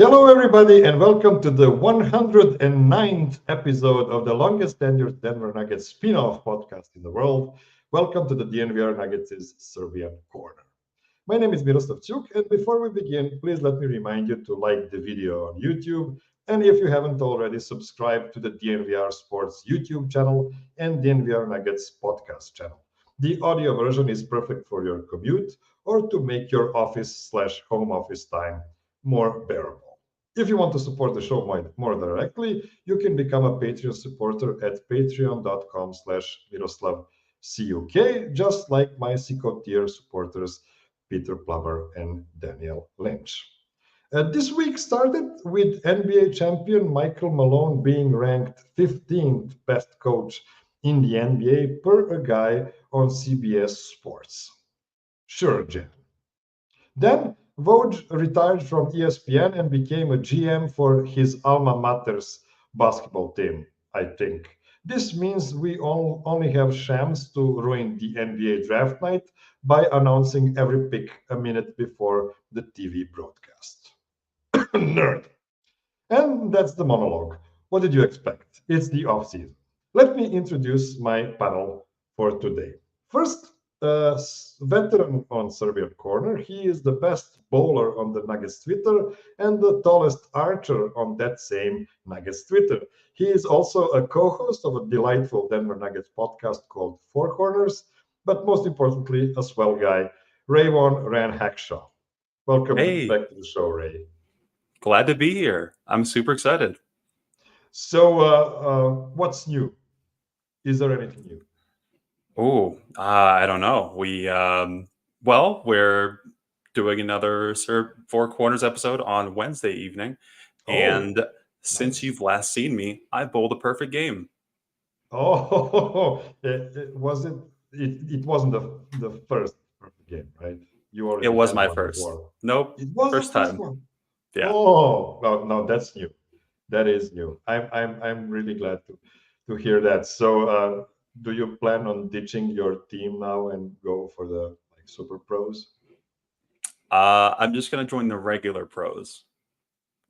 Hello, everybody, and welcome to the 109th episode of the longest tenured Denver Nuggets spin-off podcast in the world. Welcome to the DNVR Nuggets' Serbian Corner. My name is Miroslav, and before we begin, please let me remind you to like the video on YouTube, and if you haven't already, subscribe to the DNVR Sports YouTube channel and DNVR Nuggets podcast channel. The audio version is perfect for your commute or to make your office/home office time more bearable. If you want to support the show more directly, you can become a Patreon supporter at patreon.com/MiroslavCuk, just like my Siko tier supporters, Peter Plummer and Daniel Lynch. This week started with NBA champion Michael Malone being ranked 15th best coach in the NBA per a guy on CBS Sports. Sure, Jen. Then Woj retired from ESPN and became a GM for his alma mater's basketball team, I think. This means we only have Shams to ruin the NBA draft night by announcing every pick a minute before the TV broadcast. Nerd. And that's the monologue. What did you expect? It's the off-season. Let me introduce my panel for today. First, veteran on Serbian Corner. He is the best bowler on the Nuggets Twitter and the tallest archer on that same Nuggets Twitter. He is also a co-host of a delightful Denver Nuggets podcast called Four Corners, but most importantly, a swell guy, Rayvone Hackshaw. Welcome back to the show, Ray. Glad to be here. I'm super excited. So what's new? Is there anything new? I don't know. We're doing another Four Corners episode on Wednesday evening. And since you've last seen me, I bowled a perfect game. It wasn't the first perfect game, right? It was my first. Nope. It was first the first time. One. Yeah. Oh, no, that's new. That is new. I'm really glad to hear that. So do you plan on ditching your team now and go for the super pros? I'm just going to join the regular pros,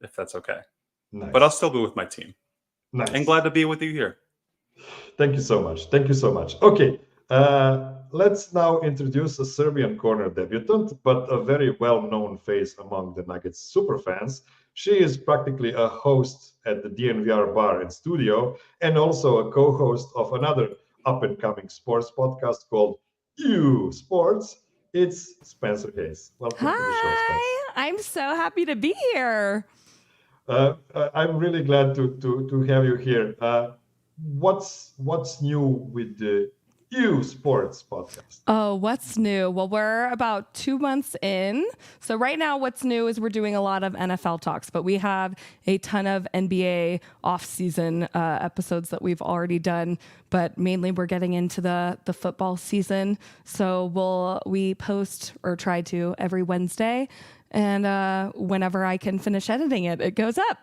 if that's okay. Nice. But I'll still be with my team. Nice. And glad to be with you here. Thank you so much. Okay, let's now introduce a Serbian Corner debutant, but a very well-known face among the Nuggets superfans. She is practically a host at the DNVR bar and studio, and also a co-host of another up-and-coming sports podcast called You Sports. It's Spencer Hayes. Welcome to the show, Spencer. Hi, I'm so happy to be here. I'm really glad to have you here. What's new with the You Sports podcast? Oh, what's new? Well, we're about 2 months in. So right now what's new is we're doing a lot of NFL talks, but we have a ton of NBA off-season episodes that we've already done, but mainly we're getting into the football season. So we post or try to every Wednesday, and whenever I can finish editing it, it goes up.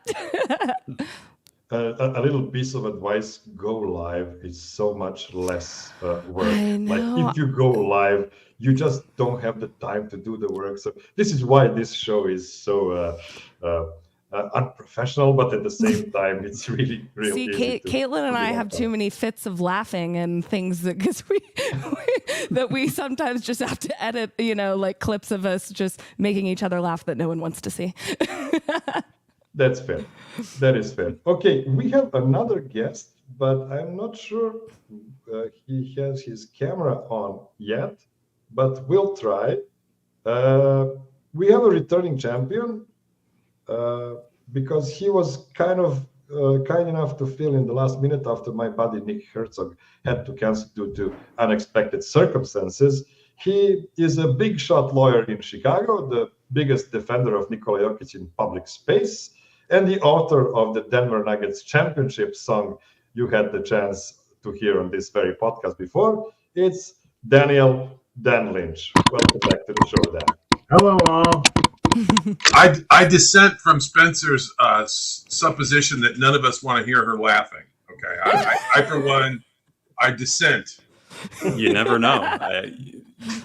A little piece of advice: go live. It's so much less work. I know. Like if you go live, you just don't have the time to do the work. So this is why this show is so unprofessional, but at the same time, it's really easy. See, Caitlin and I have too many fits of laughing and things because we sometimes just have to edit, like clips of us just making each other laugh that no one wants to see. That's fair. That is fair. Okay, we have another guest, but I'm not sure he has his camera on yet, but we'll try. We have a returning champion because he was kind enough to fill in the last minute after my buddy Nick Hertzog had to cancel due to unexpected circumstances. He is a big shot lawyer in Chicago, the biggest defender of Nikola Jokic in public space, and the author of the Denver Nuggets championship song you had the chance to hear on this very podcast before. It's Dan Lynch. Welcome back to the show, Dan. Hello, all. I dissent from Spencer's supposition that none of us want to hear her laughing. Okay, I for one, I dissent. You never know.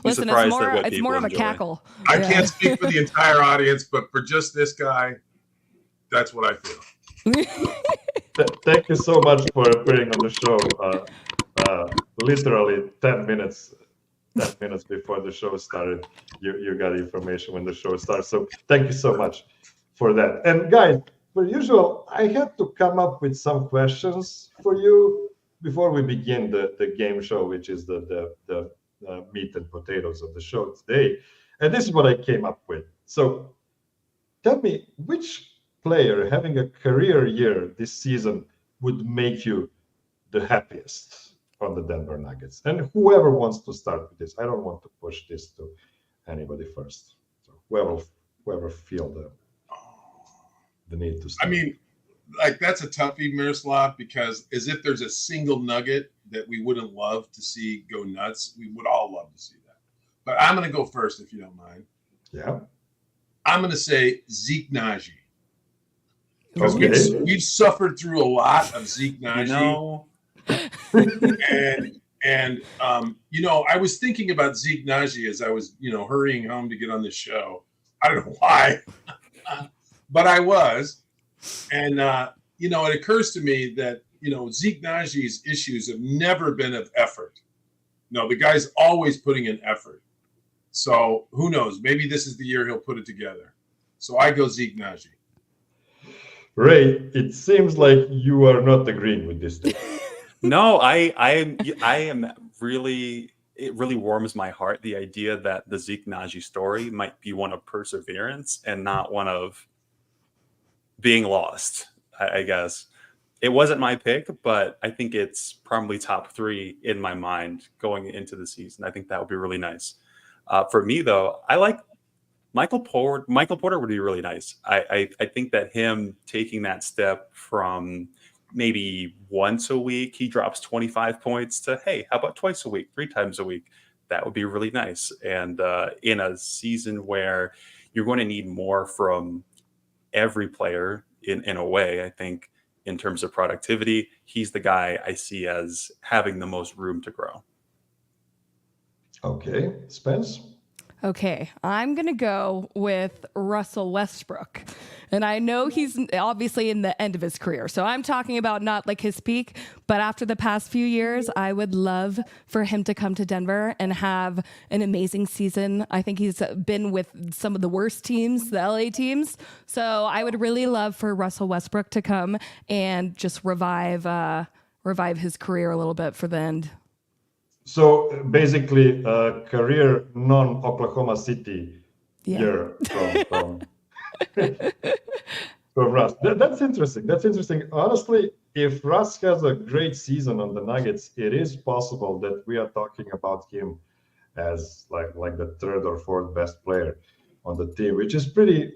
Listen, it's more of a cackle. I can't speak for the entire audience, but for just this guy, That's what I feel. Thank you so much for appearing on the show. Literally 10 minutes before the show started, you got information when the show starts. So thank you so much for that. And guys, per usual, I had to come up with some questions for you before we begin the game show, which is the meat and potatoes of the show today. And this is what I came up with. So tell me, which player having a career year this season would make you the happiest on the Denver Nuggets? And whoever wants to start with this, I don't want to push this to anybody first. So whoever feel the need to start. I mean, like, that's a toughie, Miroslav, because as if there's a single nugget that we wouldn't love to see go nuts, we would all love to see that. But I'm going to go first, if you don't mind. Yeah. I'm going to say Zeke Naji. Because Okay. we've suffered through a lot of Zeke Naji. And I was thinking about Zeke Naji as I was, hurrying home to get on this show. I don't know why, but I was. And, it occurs to me that, Zeke Naji's issues have never been of effort. No, the guy's always putting in effort. So who knows? Maybe this is the year he'll put it together. So I go Zeke Naji. Ray, it seems like you are not agreeing with this thing. No, I am really. It really warms my heart, the idea that the Zeke Naji story might be one of perseverance and not one of being lost. I guess it wasn't my pick, but I think it's probably top 3 in my mind going into the season. I think that would be really nice. For me, though, I like Michael Porter. Michael Porter would be really nice. I think that him taking that step from maybe once a week, he drops 25 points to, hey, how about twice a week, 3 times a week? That would be really nice. And in a season where you're going to need more from every player in a way, I think in terms of productivity, he's the guy I see as having the most room to grow. Okay, Spence? Okay, I'm going to go with Russell Westbrook. And I know he's obviously in the end of his career. So I'm talking about not like his peak, but after the past few years, I would love for him to come to Denver and have an amazing season. I think he's been with some of the worst teams, the LA teams. So I would really love for Russell Westbrook to come and just revive his career a little bit for the end. So basically, career non-Oklahoma City year from Russ. That's interesting. That's interesting. Honestly, if Russ has a great season on the Nuggets, it is possible that we are talking about him as like the 3rd or 4th best player on the team, which is pretty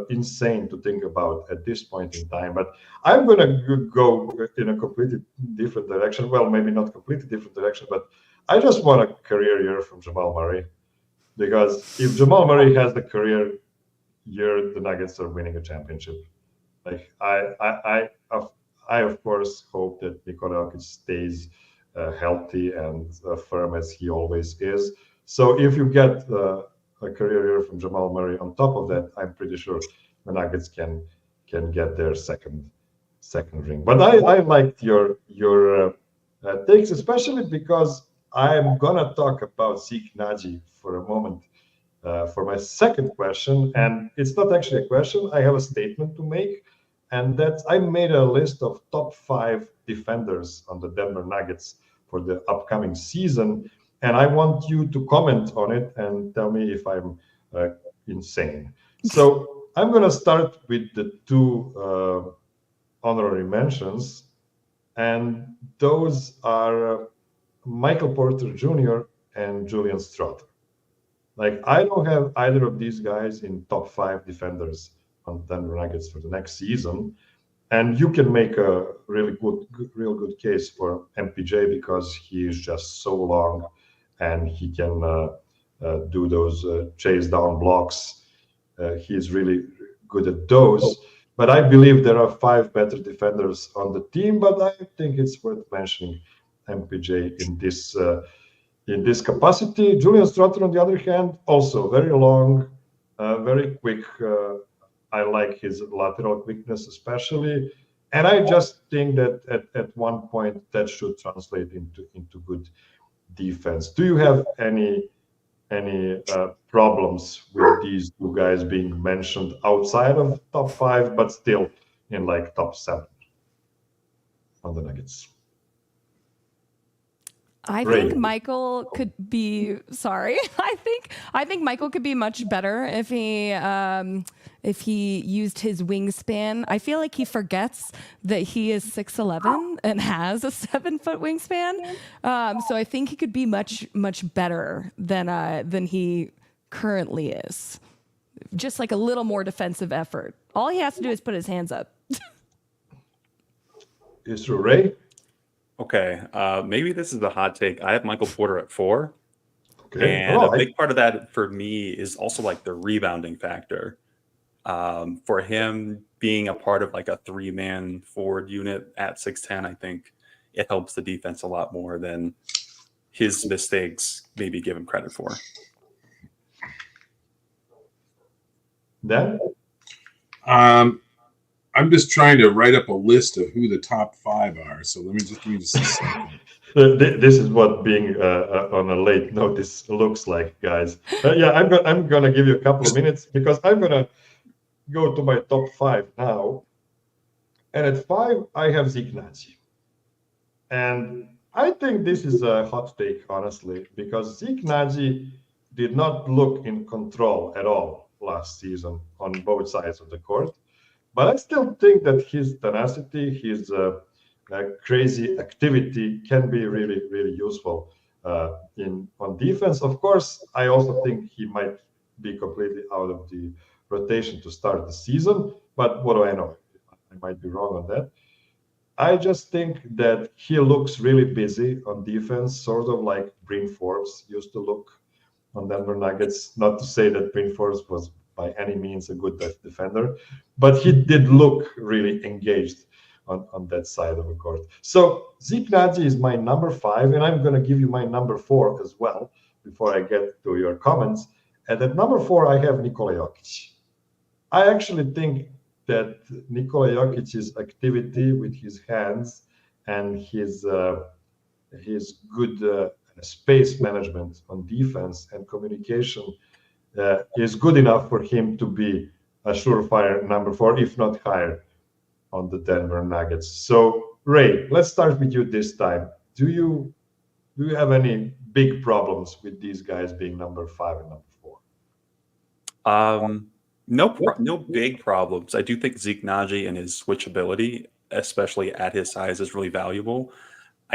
insane to think about at this point in time. But I'm going to go in a completely different direction. Well, maybe not completely different direction, but I just want a career year from Jamal Murray, because if Jamal Murray has the career year, the Nuggets are winning a championship. Like I of course hope that Nikola Jokic stays healthy and firm as he always is. So if you get a career year from Jamal Murray on top of that, I'm pretty sure the Nuggets can get their second ring. But I liked your takes, especially because I'm gonna talk about Zeke Naji for a moment for my second question, and it's not actually a question. I have a statement to make, and that's I made a list of top 5 defenders on the Denver Nuggets for the upcoming season, and I want you to comment on it and tell me if I'm insane. So I'm gonna start with the 2 honorary mentions, and those are Michael Porter Jr. and Julian Stroughton. Like, I don't have either of these guys in top 5 defenders on Denver Nuggets for the next season. And you can make a real good case for MPJ because he is just so long and he can do those chase down blocks. He's really good at those. But I believe there are 5 better defenders on the team, but I think it's worth mentioning MPJ in this capacity. Julian Stroughton, on the other hand, also very long, very quick I like his lateral quickness especially. And I just think that at one point that should translate into good defense. Do you have any problems with these two guys being mentioned outside of top 5, but still in like top 7 on the Nuggets? I think Michael could be I think Michael could be much better if he used his wingspan. I feel like he forgets that he is 6'11" and has a 7-foot wingspan. So I think he could be much better than he currently is. Just like a little more defensive effort. All he has to do is put his hands up. Is true, Ray? Okay, maybe this is a hot take. I have Michael Porter at 4. Okay. And a big part of that for me is also like the rebounding factor. For him being a part of like a 3-man forward unit at 6'10", I think it helps the defense a lot more than his mistakes maybe give him credit for. Dan? I'm just trying to write up a list of who the top 5 are. So give me just a second. This is what being on a late notice looks like, guys. Yeah, I'm gonna give you a couple of minutes because I'm gonna go to my top 5 now. And at 5, I have Zeke Naji. And I think this is a hot take, honestly, because Zeke Naji did not look in control at all last season on both sides of the court. But I still think that his tenacity, his crazy activity can be really, really useful on defense. Of course, I also think he might be completely out of the rotation to start the season. But what do I know? I might be wrong on that. I just think that he looks really busy on defense, sort of like Bryn Forbes used to look on Denver Nuggets. Not to say that Bryn Forbes was by any means a good defender, but he did look really engaged on that side of the court. So Zeke Naji is my number 5, and I'm going to give you my number 4 as well before I get to your comments. And at number 4, I have Nikola Jokic. I actually think that Nikola Jokic's activity with his hands and his good space management on defense and communication is good enough for him to be a surefire number 4, if not higher, on the Denver Nuggets. So, Ray, let's start with you this time. Do you have any big problems with these guys being number 5 and number 4? No big problems. I do think Zeke Naji and his switchability, especially at his size, is really valuable.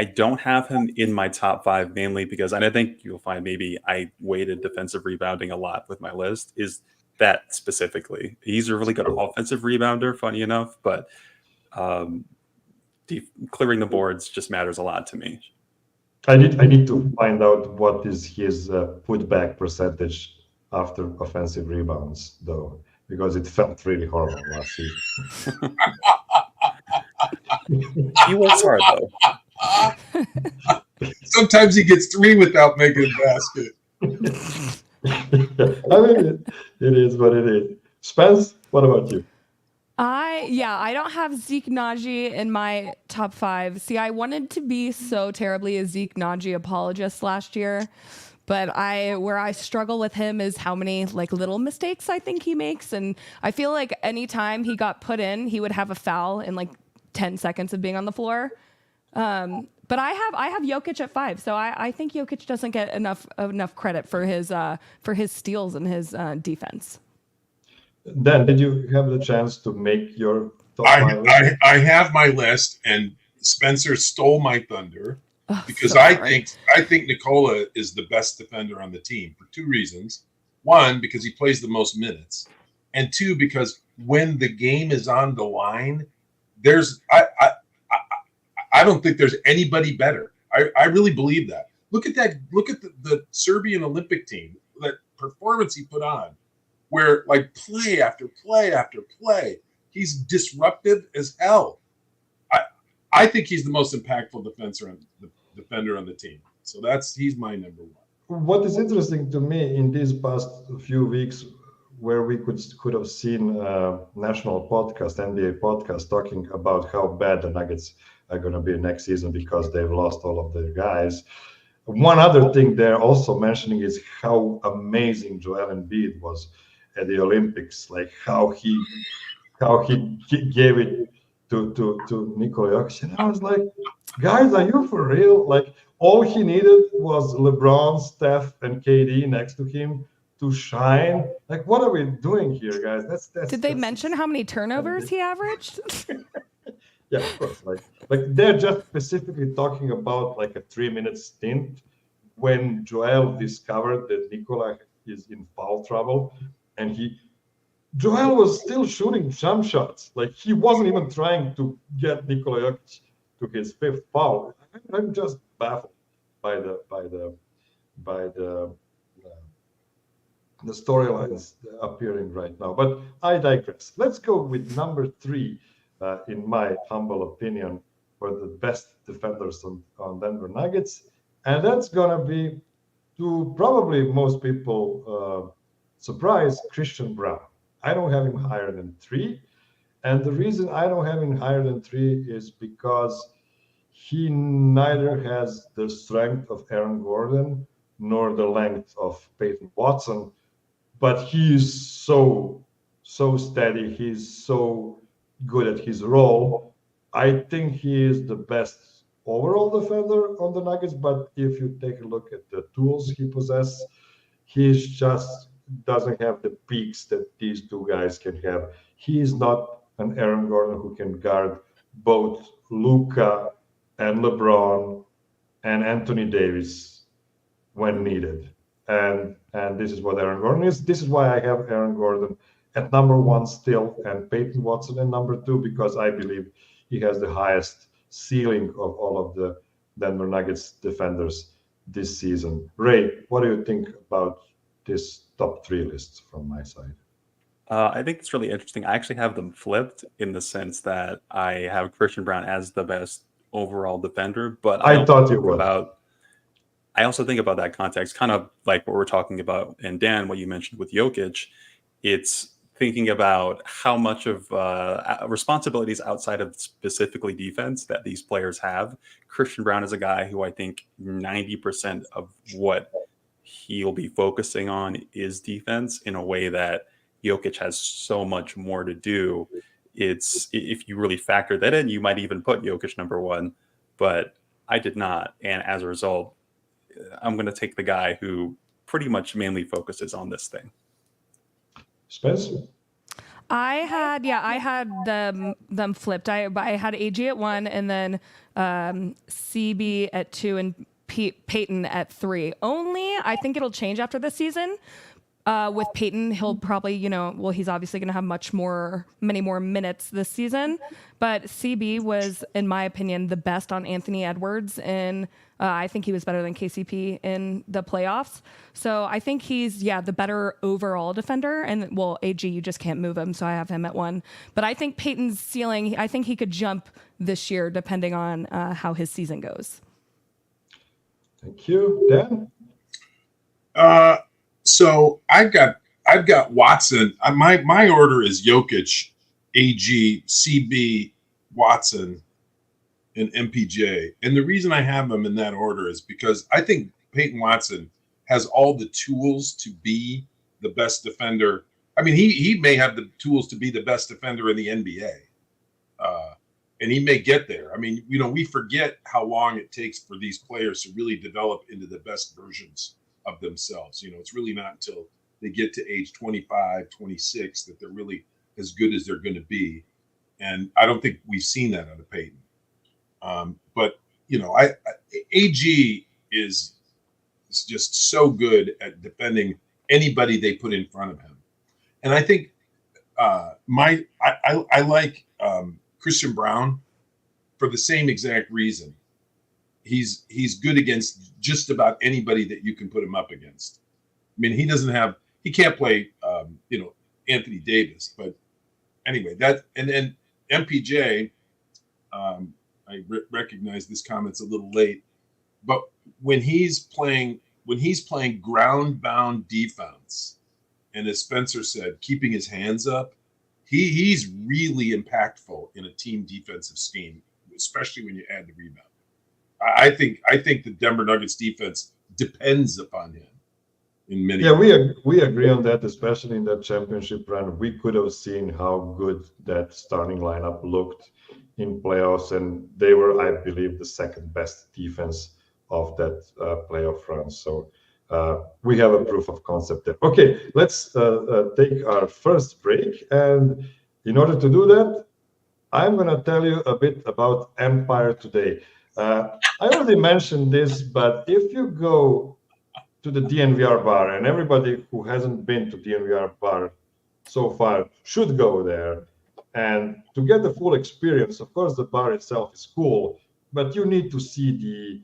I don't have him in my top 5 mainly because, and I think you'll find maybe I weighted defensive rebounding a lot with my list, is that specifically. He's a really good offensive rebounder, funny enough, but clearing the boards just matters a lot to me. I need to find out what is his putback percentage after offensive rebounds, though, because it felt really horrible last season. He works hard, though. Sometimes he gets 3 without making a basket. I mean, it is what it is. Spence, what about you? I don't have Zeke Naji in my top 5. See, I wanted to be so terribly a Zeke Naji apologist last year, but where I struggle with him is how many like little mistakes I think he makes, and I feel like anytime he got put in, he would have a foul in like 10 seconds of being on the floor. But I have Jokic at 5, so I think Jokic doesn't get enough credit for his steals and his defense. Dan, did you have the chance to make your top 5 list? I have my list, and Spencer stole my thunder because so I think Nikola is the best defender on the team for 2 reasons. 1, because he plays the most minutes, and 2, because when the game is on the line, I don't think there's anybody better. I really believe that. Look at that. Look at the Serbian Olympic team, that performance he put on, where like play after play after play, he's disruptive as hell. I think he's the most impactful defender on the team. So he's my number 1. What is interesting to me in these past few weeks where we could have seen national podcast, NBA podcast, talking about how bad the Nuggets are going to be next season because they've lost all of their guys. One other thing they're also mentioning is how amazing Joel Embiid was at the Olympics, like how he gave it to Nikola Jokic. And I was like, guys, are you for real? Like all he needed was LeBron, Steph, and KD next to him to shine. Like, what are we doing here, guys? Did they mention how many turnovers he averaged? Yeah, of course. Like they're just specifically talking about like a 3-minute stint when Joel discovered that Nikola is in foul trouble, and Joel was still shooting jump shots. Like he wasn't even trying to get Nikola Jokic to his 5th foul. I'm just baffled by the storylines appearing right now. But I digress. Let's go with number 3, in my humble opinion, for the best defenders on Denver Nuggets. And that's going to be, to probably most people surprise, Christian Braun. I don't have him higher than 3. And the reason I don't have him higher than 3 is because he neither has the strength of Aaron Gordon nor the length of Peyton Watson, but he is so steady. He's so good at his role. I think he is the best overall defender on the Nuggets, but if you take a look at the tools he possesses, he just doesn't have the peaks that these two guys can have. He is not an Aaron Gordon who can guard both Luka and LeBron and Anthony Davis when needed. And this is what Aaron Gordon is. This is why I have Aaron Gordon at number 1 still, and Peyton Watson at number 2, because I believe he has the highest ceiling of all of the Denver Nuggets defenders this season. Ray, what do you think about this top 3 list from my side? I think it's really interesting. I actually have them flipped in the sense that I have Christian Braun as the best overall defender, but I thought you would. I also think about that context, kind of like what we're talking about, and Dan, what you mentioned with Jokic. It's thinking about how much of responsibilities outside of specifically defense that these players have. Christian Braun is a guy who I think 90% of what he'll be focusing on is defense in a way that Jokic has so much more to do. It's, if you really factor that in, you might even put Jokic number 1, but I did not. And as a result, I'm going to take the guy who pretty much mainly focuses on this thing. Spencer? I had them flipped. I had AG at 1, and then CB at 2, and Peyton at 3. Only I think it'll change after this season. With Peyton, he'll probably, he's obviously going to have many more minutes this season. But CB was, in my opinion, the best on Anthony Edwards, and I think he was better than KCP in the playoffs. So I think he's, the better overall defender. And, AG, you just can't move him, so I have him at 1. But I think Peyton's ceiling, I think he could jump this year depending on how his season goes. Thank you. Dan? So I've got Watson. My order is Jokic, AG, CB, Watson, and MPJ. And the reason I have them in that order is because I think Peyton Watson has all the tools to be the best defender. I mean, he may have the tools to be the best defender in the NBA. And he may get there. I mean, we forget how long it takes for these players to really develop into the best versions of themselves. It's really not until they get to age 25, 26 that they're really as good as they're going to be. And I don't think we've seen that out of Peyton. But AG is just so good at defending anybody they put in front of him. And I think I like Christian Braun for the same exact reason. He's good against just about anybody that you can put him up against. I mean, he can't play, Anthony Davis, but anyway, and then MPJ, I recognize this comment's a little late, but when he's playing ground bound defense and as Spencer said, keeping his hands up. He's really impactful in a team defensive scheme, especially when you add the rebound. I think the Denver Nuggets defense depends upon him in many. Yeah, we agree on that, especially in that championship run. We could have seen how good that starting lineup looked in playoffs, and they were, I believe, the second best defense of that playoff run. So we have a proof of concept there. Okay, let's take our first break, and in order to do that, I'm going to tell you a bit about Empire Today. I already mentioned this, but if you go to the DNVR bar, and everybody who hasn't been to DNVR bar so far should go there, and to get the full experience, of course, the bar itself is cool, but you need to see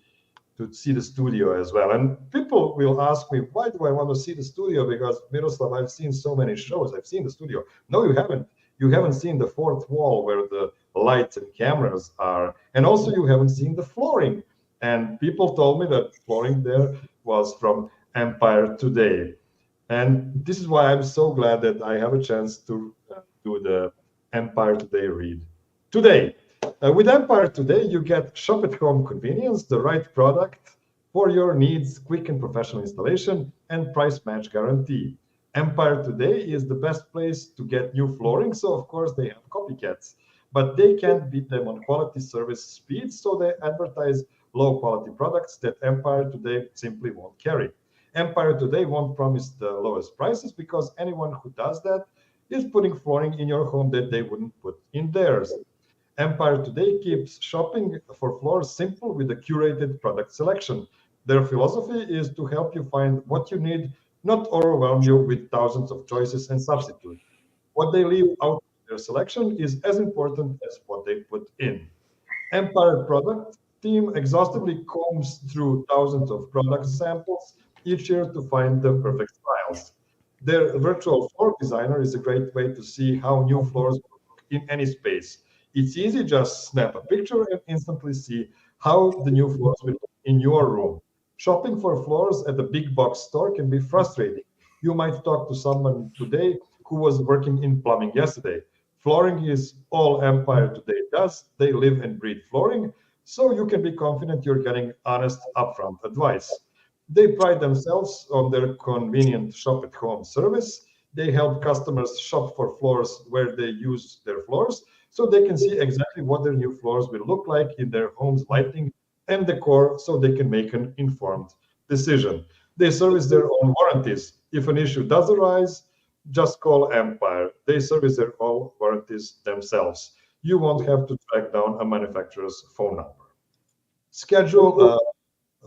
the studio as well. And people will ask me, why do I want to see the studio? Because Miroslav, I've seen so many shows. I've seen the studio. No, you haven't. You haven't seen the fourth wall where the lights and cameras are. And also you haven't seen the flooring. And people told me that flooring there was from Empire Today. And this is why I'm so glad that I have a chance to do the Empire Today read today. With Empire Today, you get shop at home convenience, the right product for your needs, quick and professional installation, and price match guarantee. Empire Today is the best place to get new flooring, so of course they have copycats, but they can't beat them on quality, service, speed, so they advertise low quality products that Empire Today simply won't carry. Empire Today won't promise the lowest prices because anyone who does that is putting flooring in your home that they wouldn't put in theirs. Empire Today keeps shopping for floors simple with a curated product selection. Their philosophy is to help you find what you need, not overwhelm you with thousands of choices and substitutes. What they leave out of their selection is as important as what they put in. Empire product team exhaustively combs through thousands of product samples each year to find the perfect styles. Their virtual floor designer is a great way to see how new floors look in any space. It's easy, just snap a picture and instantly see how the new floors will look in your room. Shopping for floors at a big box store can be frustrating. You might talk to someone today who was working in plumbing yesterday. Flooring is all Empire Today does. They live and breathe flooring, so you can be confident you're getting honest, upfront advice. They pride themselves on their convenient shop at home service. They help customers shop for floors where they use their floors, so they can see exactly what their new floors will look like in their home's lighting and decor, so they can make an informed decision. They service their own warranties. If an issue does arise, just call Empire. They service their own warranties themselves. You won't have to track down a manufacturer's phone number. Schedule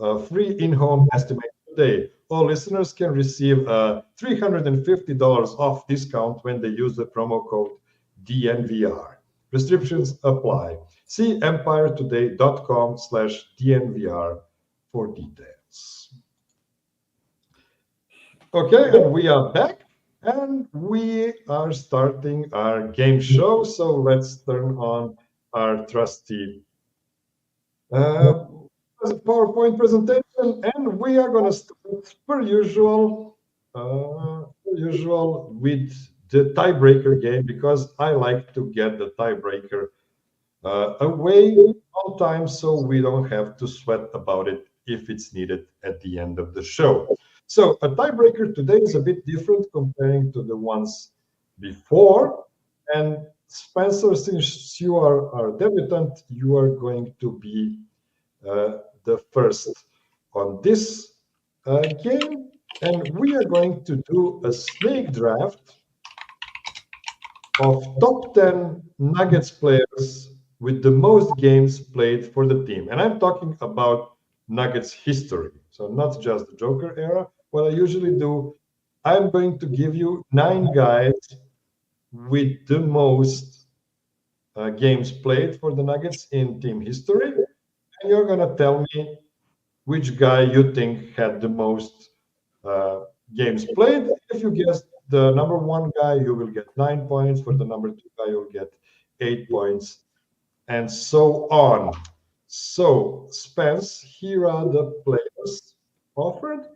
a free in-home estimate today. All listeners can receive a $350 off discount when they use the promo code DNVR. Restrictions apply. See empiretoday.com/DNVR for details. Okay, and we are back, and we are starting our game show. So let's turn on our trusty PowerPoint presentation, and we are going to start per usual with the tiebreaker game, because I like to get the tiebreaker away on time so we don't have to sweat about it if it's needed at the end of the show. So a tiebreaker today is a bit different comparing to the ones before. And Spencer, since you are our debutant, you are going to be the first on this game. And we are going to do a snake draft of top 10 Nuggets players with the most games played for the team. And I'm talking about Nuggets history. So not just the Joker era. What I usually do, I'm going to give you 9 guys with the most games played for the Nuggets in team history. And you're going to tell me which guy you think had the most games played. If you guess the number 1 guy, you will get 9 points. For the number 2 guy, you'll get 8 points, and so on. So, Spence, here are the players offered.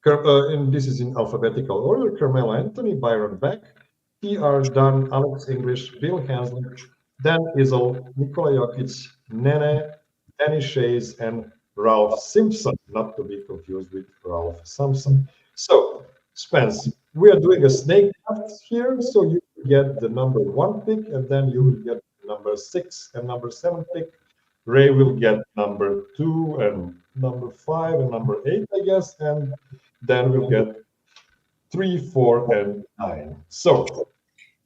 And this is in alphabetical order: Carmelo Anthony, Byron Beck, T.R. Dunn, Alex English, Bill Hanslick, Dan Izzo, Nikola Jokic, Nene, Danny Shays, and Ralph Simpson, not to be confused with Ralph Sampson. So, Spence, we are doing a snake draft here, so you get the number 1 pick, and then you will get number 6 and number 7 pick. Ray will get number 2 and number 5 and number 8, I guess, and then we'll get 3, 4, and 9. So,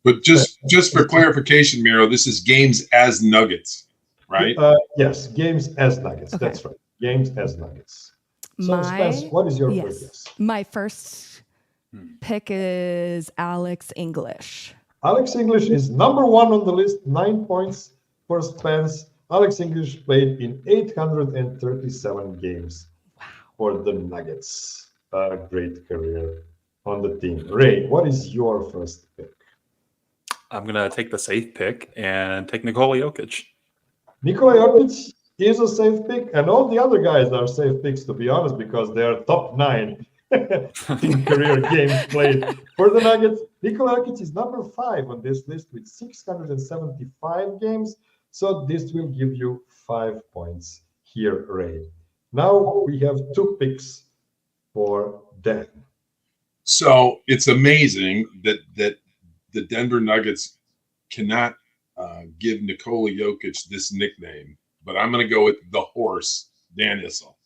but just for clarification, Miro, this is games as Nuggets, right? Yes, games as Nuggets. Okay. That's right. Games as Nuggets. So, Spence, what is your first guess? My first pick is Alex English. Alex English is number 1 on the list, 9 points for Spence. Alex English played in 837 games for the Nuggets. A great career on the team. Ray, what is your first pick? I'm going to take the safe pick and take Nikola Jokic. Nikola Jokic is a safe pick, and all the other guys are safe picks, to be honest, because they are top 9 in career games played for the Nuggets. Nikola Jokic is number 5 on this list with 675 games. So this will give you 5 points here, Ray. Now we have 2 picks for Dan. So it's amazing that the Denver Nuggets cannot give Nikola Jokic this nickname, but I'm going to go with the horse, Dan Issel.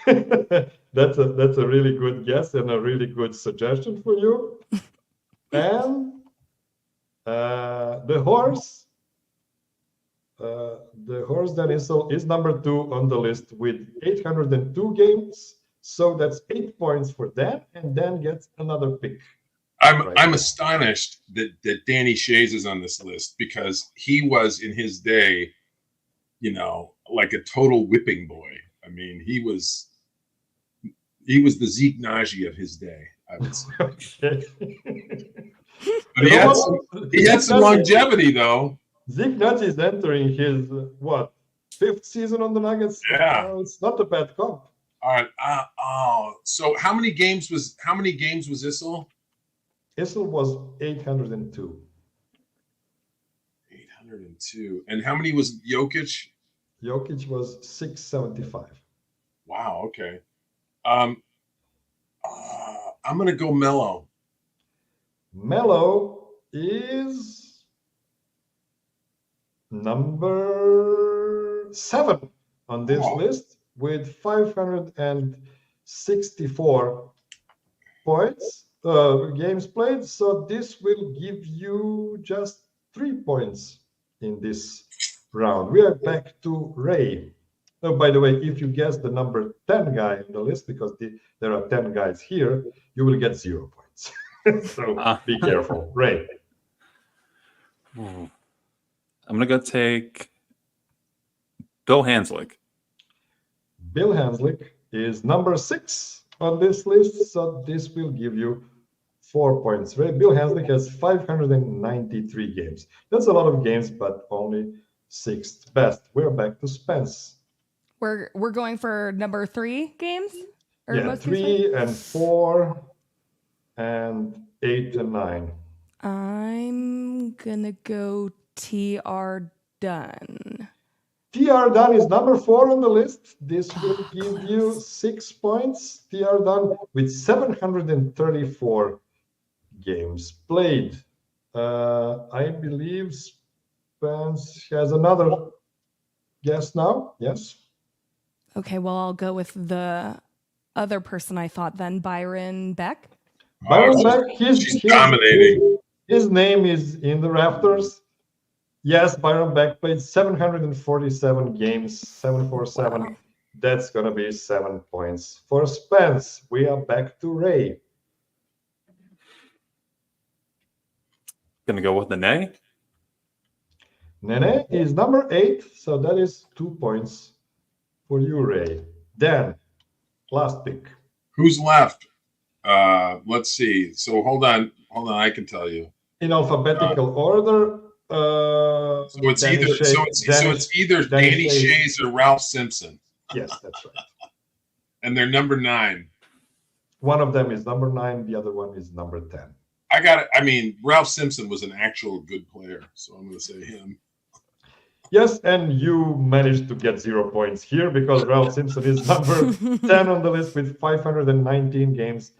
That's a really good guess and a really good suggestion for you. And the horse Dan Issel is number 2 on the list with 802 games. So that's 8 points for Dan, and Dan gets another pick. I'm astonished that Danny Shays is on this list, because he was in his day, like a total whipping boy. I mean, he was the Zeke Naji of his day, I would say. Okay. But he had some longevity, though. Zeke Naji is entering his 5th season on the Nuggets. Yeah, it's not a bad comp. All right. So how many games was Issel? Issel was 802. 802. And how many was Jokic? Jokic was 675. Wow. Okay. I'm gonna go Melo. Melo is number 7 on this list with 564 points, games played. So this will give you just 3 points in this round. We are back to Ray. Oh, by the way, if you guess the number 10 guy on the list, because there are 10 guys here, you will get 0 points. So be careful. Ray. I'm going to go take Bill Hanslick. Bill Hanslick is number 6 on this list, so this will give you 4 points. Ray, Bill Hanslick has 593 games. That's a lot of games, but only 6th best. We're back to Spence. We're going for number 3 games? Yeah, 3 and 4 and 8 and 9. I'm gonna go T.R. Dunn. T.R. Dunn is number 4 on the list. This will give you 6 points. T.R. Dunn with 734 games played. I believe Spence has another guess now. Yes. Okay, well, I'll go with the other person I thought then, Byron Beck. Byron Beck, he's dominating. His name is in the rafters. Yes, Byron Beck played 747 games, 747. Wow. That's going to be 7 points. For Spence, we are back to Ray. Going to go with Nene. Nene is number 8, so that is 2 points for you, Ray. Dan, last pick. Who's left? Let's see. So hold on, I can tell you. In alphabetical order. So it's either Danny Shays or Ralph Simpson. Yes, that's right. And they're number 9. One of them is number 9. The other one is number 10. I mean, Ralph Simpson was an actual good player, so I'm going to say him. Yes, and you managed to get 0 points here because Ralph Simpson is number 10 on the list with 519 games.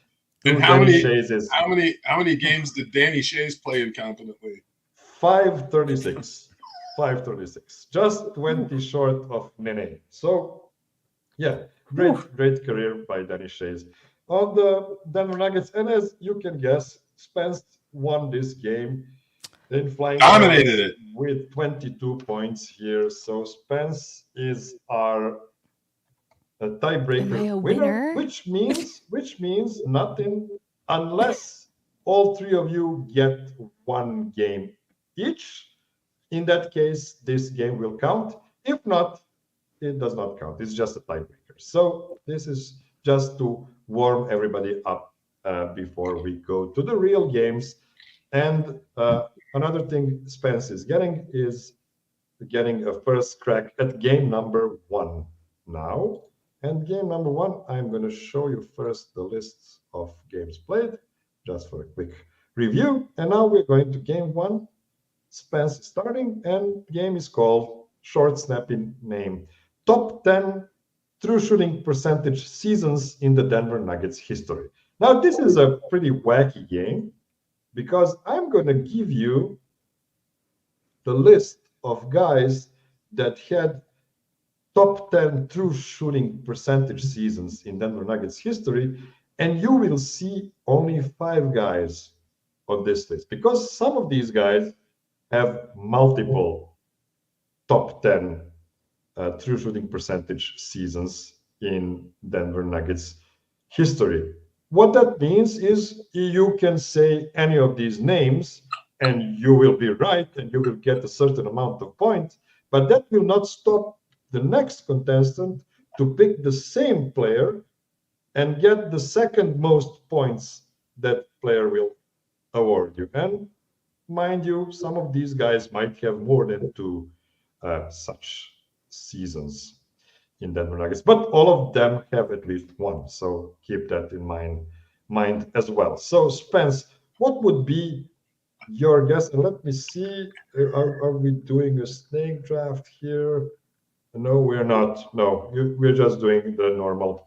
And how many games did Danny Shays play incompetently? 536. 536. Just 20 short of Nene. So, yeah, great career by Danny Shays on the Denver Nuggets. And as you can guess, Spence won this game in flying. Dominated it with 22 points here. So Spence is our tiebreaker winner, which means nothing unless all 3 of you get 1 game each. In that case, this game will count. If not, it does not count. It's just a tiebreaker. So this is just to warm everybody up before we go to the real games. And another thing Spence is getting a first crack at game number 1 now. And game number 1, I'm going to show you first the lists of games played, just for a quick review. And now we're going to game 1. Spence is starting, and game is called short snappy name. Top 10 true shooting percentage seasons in the Denver Nuggets history. Now, this is a pretty wacky game because I'm going to give you the list of guys that had top 10 true shooting percentage seasons in Denver Nuggets history, and you will see only 5 guys on this list because some of these guys have multiple top 10 true shooting percentage seasons in Denver Nuggets history. What that means is you can say any of these names and you will be right and you will get a certain amount of points, but that will not stop the next contestant to pick the same player and get the second most points that player will award you. And mind you, some of these guys might have more than 2 such seasons in Denver Nuggets, but all of them have at least 1. So keep that in mind as well. So Spence, what would be your guess? And let me see, are we doing a snake draft here? No, we're not. No, we're just doing the normal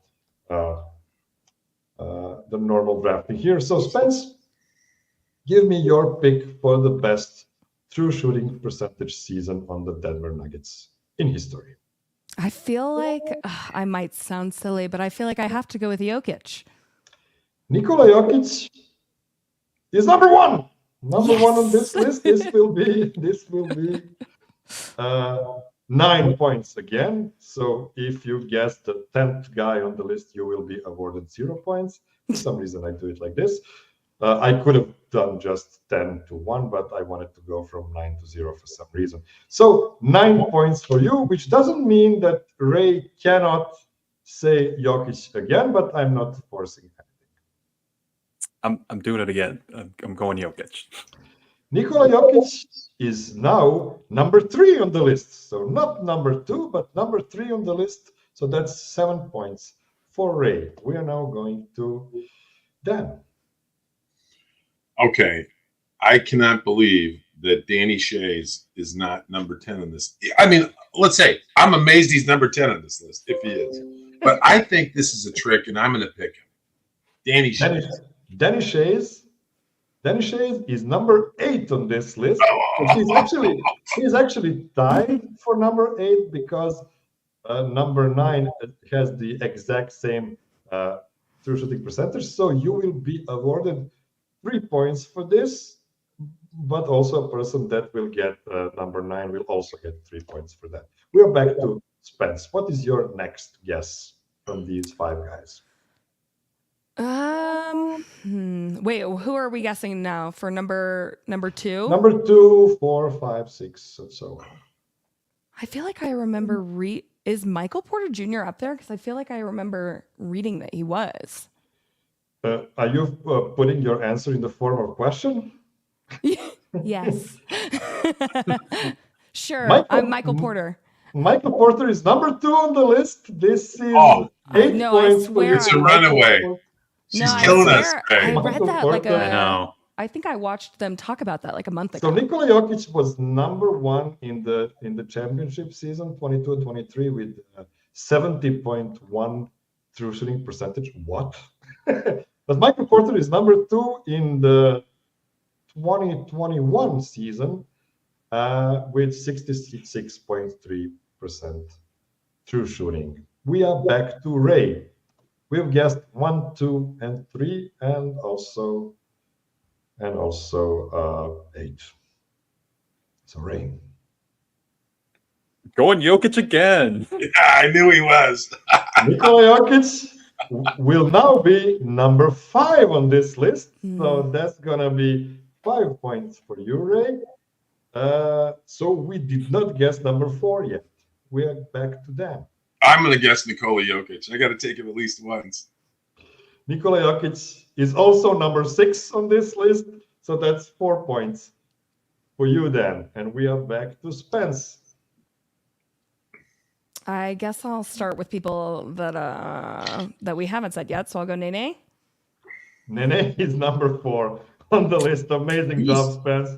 drafting here. So Spence, give me your pick for the best true shooting percentage season on the Denver Nuggets in history. I feel like I might sound silly, but I feel like I have to go with Jokic. Nikola Jokic is number 1. Number 1 on this list. This will be 9 points again. So if you guess the 10th guy on the list, you will be awarded 0 points. For some reason, I do it like this. I could have done just 10 to 1, but I wanted to go from 9 to 0 for some reason. So 9 points for you, which doesn't mean that Ray cannot say Jokic again, but I'm not forcing anything. I'm doing it again. I'm going Jokic. Nikola Jokic is now number 3 on the list. So not number 2, but number 3 on the list. So that's 7 points for Ray. We are now going to Dan. Okay, I cannot believe that Danny Shays is not number 10 on this. I mean, let's say I'm amazed he's number 10 on this list, if he is. But I think this is a trick, and I'm going to pick him. Danny Shays. Danny Shays is number 8 on this list. He's actually tied for number 8 because number 9 has the exact same true shooting percentage. So you will be awarded 3 points for this, but also a person that will get number 9 will also get 3 points for that. We are back to Spence. What is your next guess from these 5 guys? Wait, who are we guessing now for number 2? Number 2, 4, 5, 6, and so on. I feel like I remember is Michael Porter Jr. up there? Because I feel like I remember reading that he was. Are you putting your answer in the form of question? Yes. Sure. I'm Michael Porter. Michael Porter is number 2 on the list. This is Oh, 8 no, I points for swear you. It's a I- runaway. Porter. She's No, I killing us. swear Ray. I read Michael that like Porter. I know. I think I watched them talk about that like a month So ago. Nikola Jokic was number 1 in the championship season 22 and 23 with 70.1 true shooting percentage. What? But Michael Porter is number 2 in the 2021 season with 66.3% true shooting. We are back to Ray. We've guessed 1, 2, and 3, and also 8. So Ray. Going Jokic again. Yeah, I knew he was. Nikola Jokic will now be number 5 on this list. So that's gonna be 5 points for you, Ray. So we did not guess number 4 yet. We are back to Dan. I'm going to guess Nikola Jokic. I got to take him at least once. Nikola Jokic is also number 6 on this list. So that's 4 points for you, Dan. And we are back to Spence. I guess I'll start with people that we haven't said yet. So I'll go Nene. Nene is number 4 on the list. Amazing job, Spence.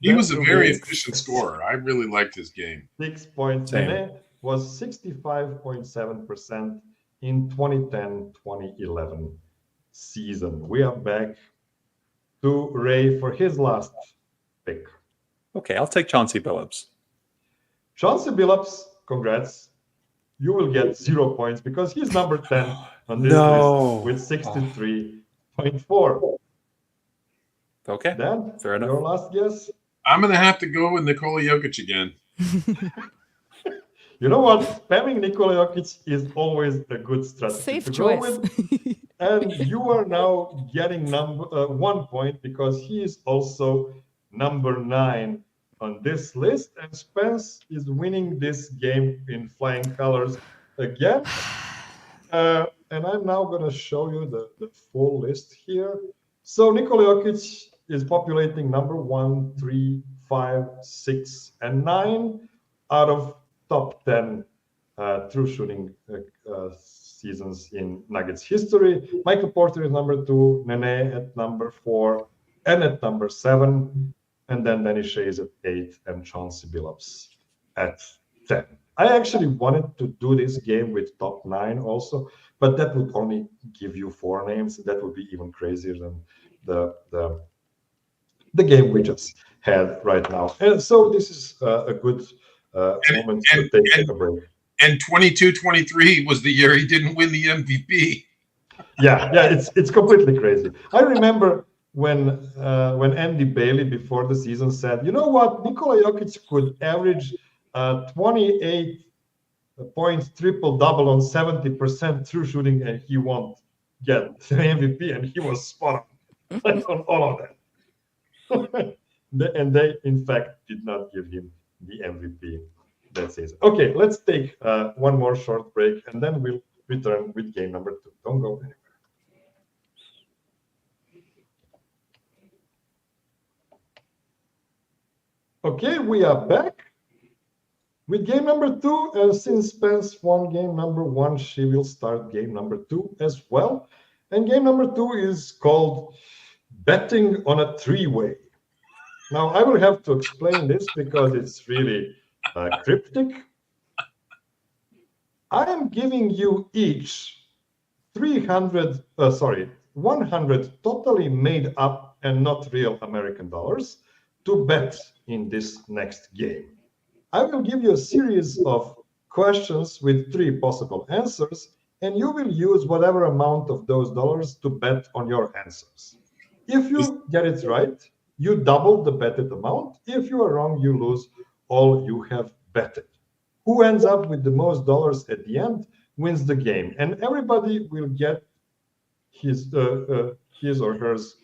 He was a That very will be efficient scorer. I really liked his game. 6 points. Same. Nene was 65.7% in 2010-2011 season. We are back to Ray for his last pick. Okay, I'll take Chauncey Billups. Chauncey Billups, congrats. You will get 0 points because he's number 10 on this No. list with 63.4. Okay, Dan, fair enough. your last guess? I'm going to have to go with Nikola Jokic again. You know what? Spamming Nikola Jokic is always a good strategy. Safe to go choice. with. And you are now getting 1 point because he is also number 9 on this list. And Spence is winning this game in flying colors again. And I'm now going to show you the full list here. So Nikola Jokic is populating number 1, 3, 5, 6, and 9 out of top 10 true shooting seasons in Nuggets history. Michael Porter is number 2, Nene at number 4, and at number 7, and then Danny Shea is at 8, and Chauncey Billups at 10. I actually wanted to do this game with top 9 also, but that would only give you 4 names. That would be even crazier than the game we just had right now. And so this is a good moment to take a break. And 22-23 was the year he didn't win the MVP. Yeah, it's completely crazy. I remember when Andy Bailey before the season said, you know what, Nikola Jokic could average 28 points triple-double on 70% true shooting and he won't get the MVP, and he was spot on on all of that. And they, in fact, did not give him the MVP that season. Okay, let's take one more short break, and then we'll return with game number 2. Don't go anywhere. Okay, we are back with game number 2. And since Spence won game number 1, she will start game number 2 as well. And game number 2 is called Betting on a Three-Way. Now, I will have to explain this because it's really cryptic. I am giving you each 100 totally made up and not real American dollars to bet in this next game. I will give you a series of questions with 3 possible answers, and you will use whatever amount of those dollars to bet on your answers. If you get it right, you double the betted amount. If you are wrong, you lose all you have betted. Who ends up with the most dollars at the end wins the game, and everybody will get his or hers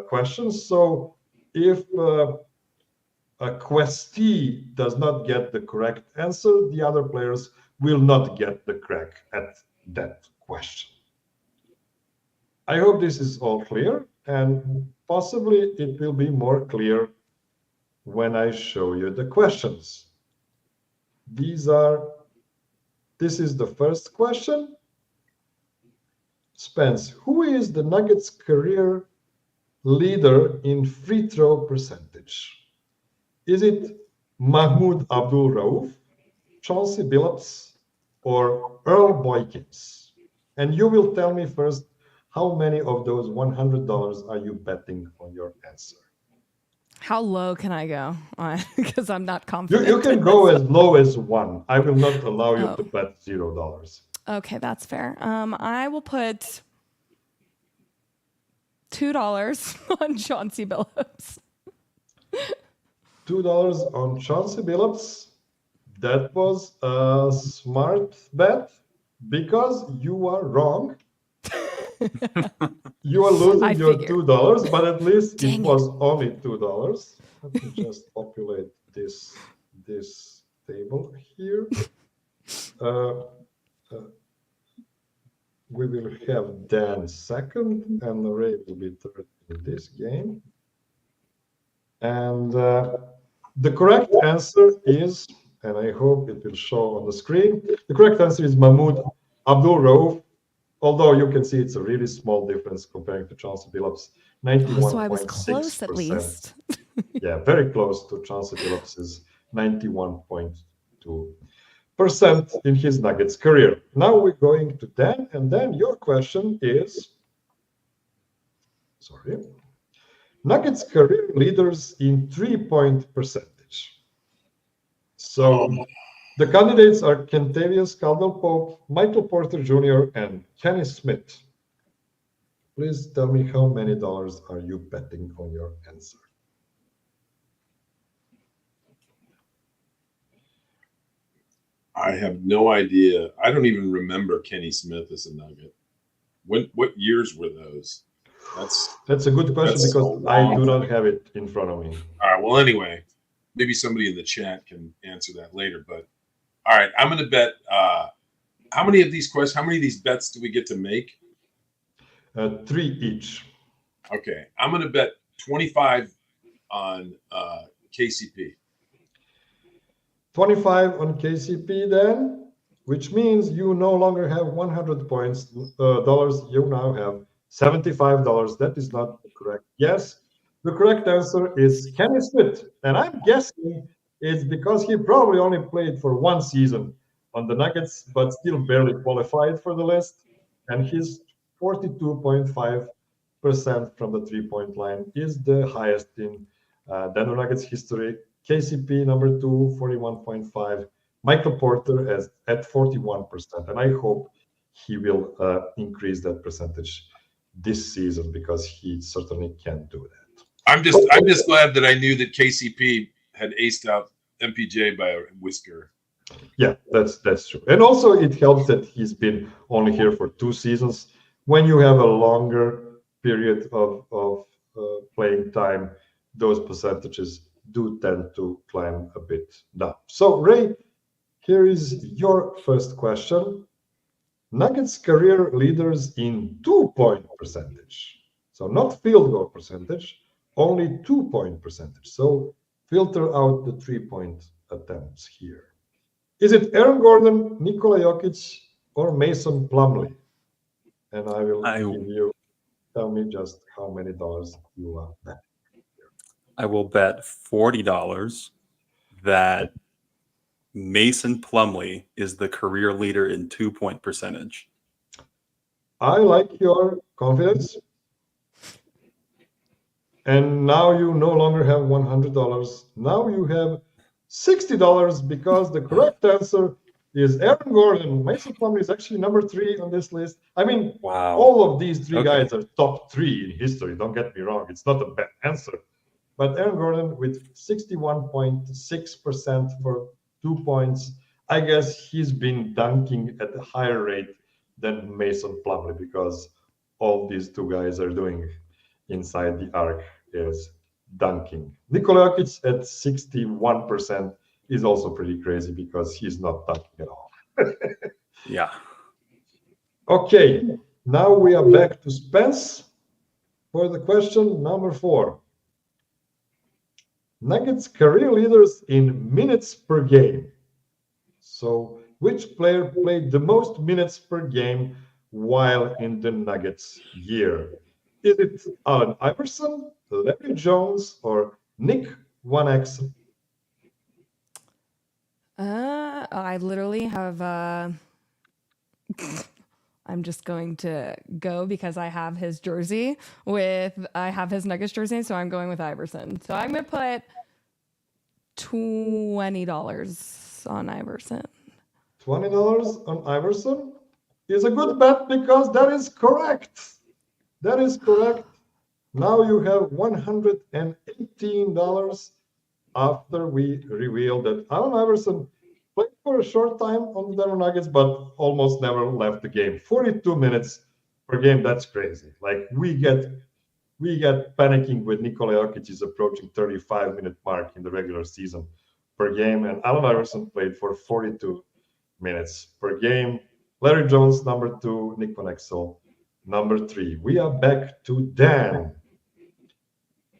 questions. So if a questee does not get the correct answer, the other players will not get the crack at that question. I hope this is all clear, and possibly it will be more clear when I show you the questions. This is the first question. Spence, who is the Nuggets career leader in free throw percentage? Is it Mahmoud Abdul-Rauf, Chauncey Billups, or Earl Boykins? And you will tell me first, how many of those $100 are you betting on your answer? How low can I go? Because I'm not confident. You can go as low as 1. I will not allow you to bet $0. Okay, that's fair. I will put $2 on Chauncey Billups. $2 on Chauncey Billups. That was a smart bet because you are wrong. You are losing your $2, but at least it was only $2. Let me just populate this table here. We will have Dan second, and Ray will be third in this game. And the correct answer is, and I hope it will show on the screen, the correct answer is Mahmoud Abdul-Rauf. Although you can see it's a really small difference comparing to Chauncey Billups, 91.6%. So I was close at least. Yeah, very close to Chauncey Billups' 91.2% in his Nuggets career. Now we're going to Dan, and then your question is, Nuggets career leaders in 3-point percentage. So the candidates are Kentavious Caldwell-Pope, Michael Porter Jr., and Kenny Smith. Please tell me how many dollars are you betting on your answer? I have no idea. I don't even remember Kenny Smith as a Nugget. What years were those? That's a good question because I do not have it in front of me. All right. Well, anyway, maybe somebody in the chat can answer that later. But all right, I'm going to bet. How many of these bets do we get to make? 3 each. Okay, I'm going to bet 25 on KCP. 25 on KCP then, which means you no longer have $100 you now have $75. That is not correct. Yes, the correct answer is Kenny Smith, and I'm guessing it's because he probably only played for 1 season on the Nuggets, but still barely qualified for the list, and his 42.5% from the 3-point line is the highest in Denver Nuggets history. KCP number 2, 41.5. Michael Porter at 41%, and I hope he will increase that percentage this season because he certainly can do that. I'm just glad that I knew that KCP had aced out MPJ by a whisker. Yeah, that's true, and also it helps that he's been only here for 2 seasons. When you have a longer period of playing time, those percentages do tend to climb a bit down. So, Ray, here is your first question. Nuggets career leaders in 2-point percentage. So not field goal percentage, only 2-point percentage. So filter out the 3-point attempts here. Is it Aaron Gordon, Nikola Jokic, or Mason Plumlee? And I will give you, tell me just how many dollars you are betting. I will bet $40 that Mason Plumlee is the career leader in 2-point percentage. I like your confidence. And now you no longer have $100. Now you have $60 because the correct answer is Aaron Gordon. Mason Plumlee is actually number 3 on this list. I mean, wow. All of these 3 guys are top 3 in history. Don't get me wrong. It's not a bad answer. But Aaron Gordon with 61.6% for 2 points. I guess he's been dunking at a higher rate than Mason Plumlee because all these 2 guys are doing inside the arc is dunking. Nikola Jokic at 61% is also pretty crazy because he's not dunking at all. Yeah. Okay, now we are back to Spence for the question number 4. Nuggets career leaders in minutes per game. So, which player played the most minutes per game while in the Nuggets year? Is it Allen Iverson, Larry Jones, or Nick Van Exel? I literally have. I'm just going to go because I have his jersey I have his Nuggets jersey, so I'm going with Iverson. So I'm going to put $20 on Iverson. $20 on Iverson is a good bet because that is correct. That is correct. Now you have $118 after we revealed that Allen Iverson played for a short time on the Denver Nuggets, but almost never left the game. 42 minutes per game. That's crazy. Like we get panicking with Nikola Jokic is approaching 35-minute mark in the regular season per game, and Allen Iverson played for 42 minutes per game. Larry Jones, number 2, Nick Van Exel, number 3. We are back to Dan.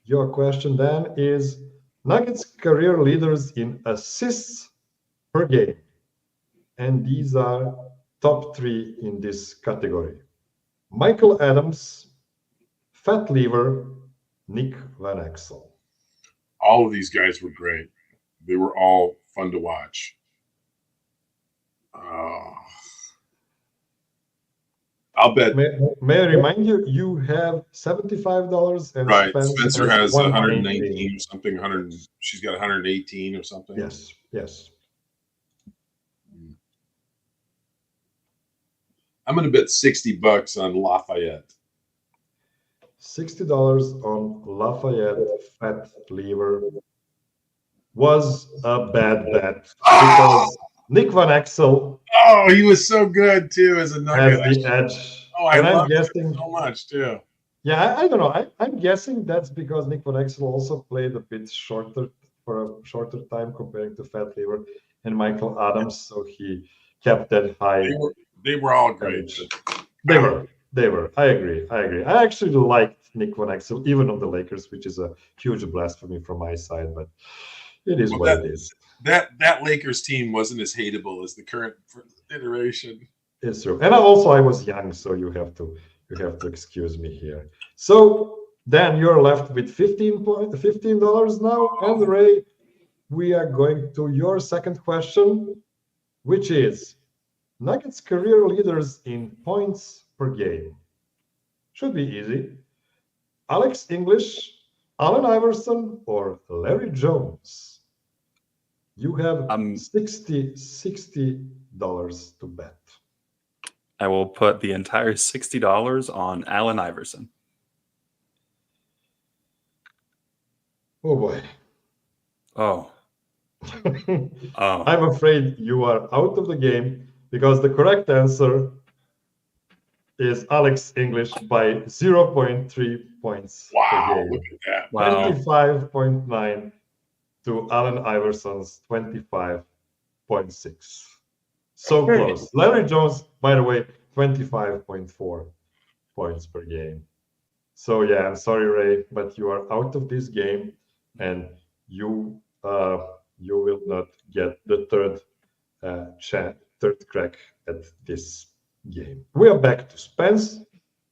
Your question, Dan, is Nuggets career leaders in assists per game. And these are top 3 in this category. Michael Adams, Fat Lever, Nick Van Exel. All of these guys were great. They were all fun to watch. I'll bet. May I remind you, you have $75 and Right. Spencer has 119 119 or something. 100. She's got 118 or something. Yes. I'm going to bet $60 on Lafayette. $60 on Lafayette Fat Lever was a bad bet because Nick Van Exel he was so good too as a Nugget. has the edge. I and I'm loved guessing him so much too. Yeah, I don't know. I'm guessing that's because Nick Van Exel also played a bit shorter for a shorter time comparing to Fat Lever and Michael Adams, so he kept that high. They were all great. They were. I agree. I actually liked Nick Van Exel, even on the Lakers, which is a huge blasphemy from my side, but it is what it is. That Lakers team wasn't as hateable as the current iteration. It's true. And I was young, so you have to excuse me here. So Dan, you're left with $15 now. And Ray, we are going to your second question, which is Nuggets career leaders in points per game. Should be easy. Alex English, Allen Iverson, or Larry Jones? You have $60 to bet. I will put the entire $60 on Allen Iverson. Oh boy. Oh. I'm afraid you are out of the game because the correct answer is Alex English by 0.3 points per game. Look at that. Wow. 25.9 to Allen Iverson's 25.6. So close. Larry Jones, by the way, 25.4 points per game. So yeah, I'm sorry, Ray, but you are out of this game, and you will not get the third crack at this game. We are back to Spence.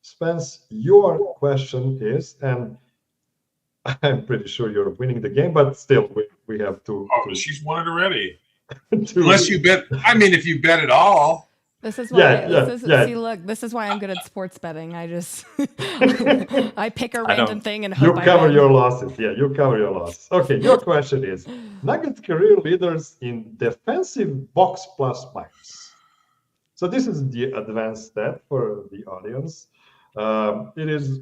Spence, your question is, and I'm pretty sure you're winning the game, but still, we have to. She's won it already. Unless you bet. I mean, if you bet it all. This is why. See, look, this is why I'm good at sports betting. I just I pick a random thing and hope you cover your losses. Yeah, you cover your losses. Okay, your question is Nuggets career leaders in defensive box plus minus. So this is the advanced stat for the audience. It is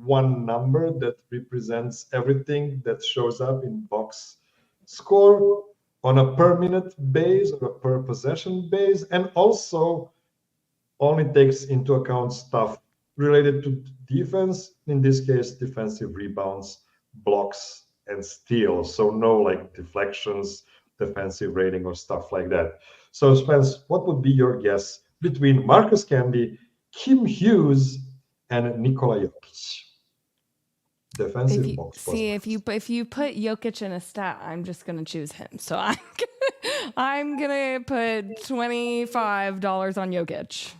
one number that represents everything that shows up in box score on a per minute base or a per possession base, and also only takes into account stuff related to defense, in this case, defensive rebounds, blocks, and steals. So no like deflections, defensive rating, or stuff like that. So Spence, what would be your guess between Marcus Camby, Kim Hughes, and Nikola Jokic? Defensive box. See, if you put Jokic in a stat, I'm just gonna choose him. So I'm gonna put $25 on Jokic.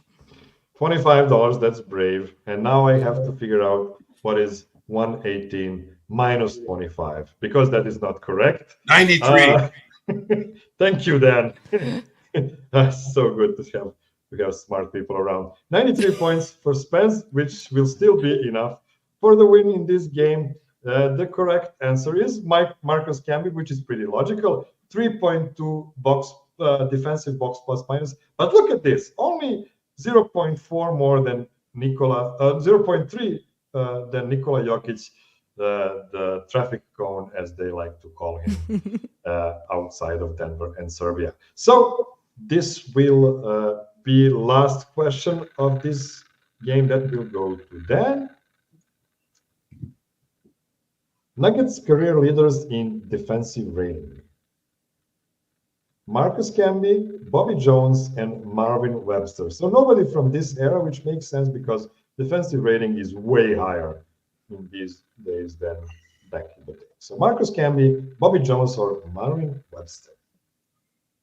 $25, that's brave. And now I have to figure out what is 118 minus 25, because that is not correct. 93. Thank you, Dan. That's so good to have smart people around. 93 points for Spence, which will still be enough for the win in this game. The correct answer is Marcus Camby, which is pretty logical. 3.2 defensive box plus minus. But look at this, only 0.4 more than 0.3 than Nikola Jokic, the traffic cone, as they like to call him, outside of Denver and Serbia. So this will be last question of this game that will go to Dan. Nuggets career leaders in defensive rating: Marcus Camby, Bobby Jones, and Marvin Webster. So nobody from this era, which makes sense because defensive rating is way higher in these days than back in the day. So Marcus Camby, Bobby Jones, or Marvin Webster.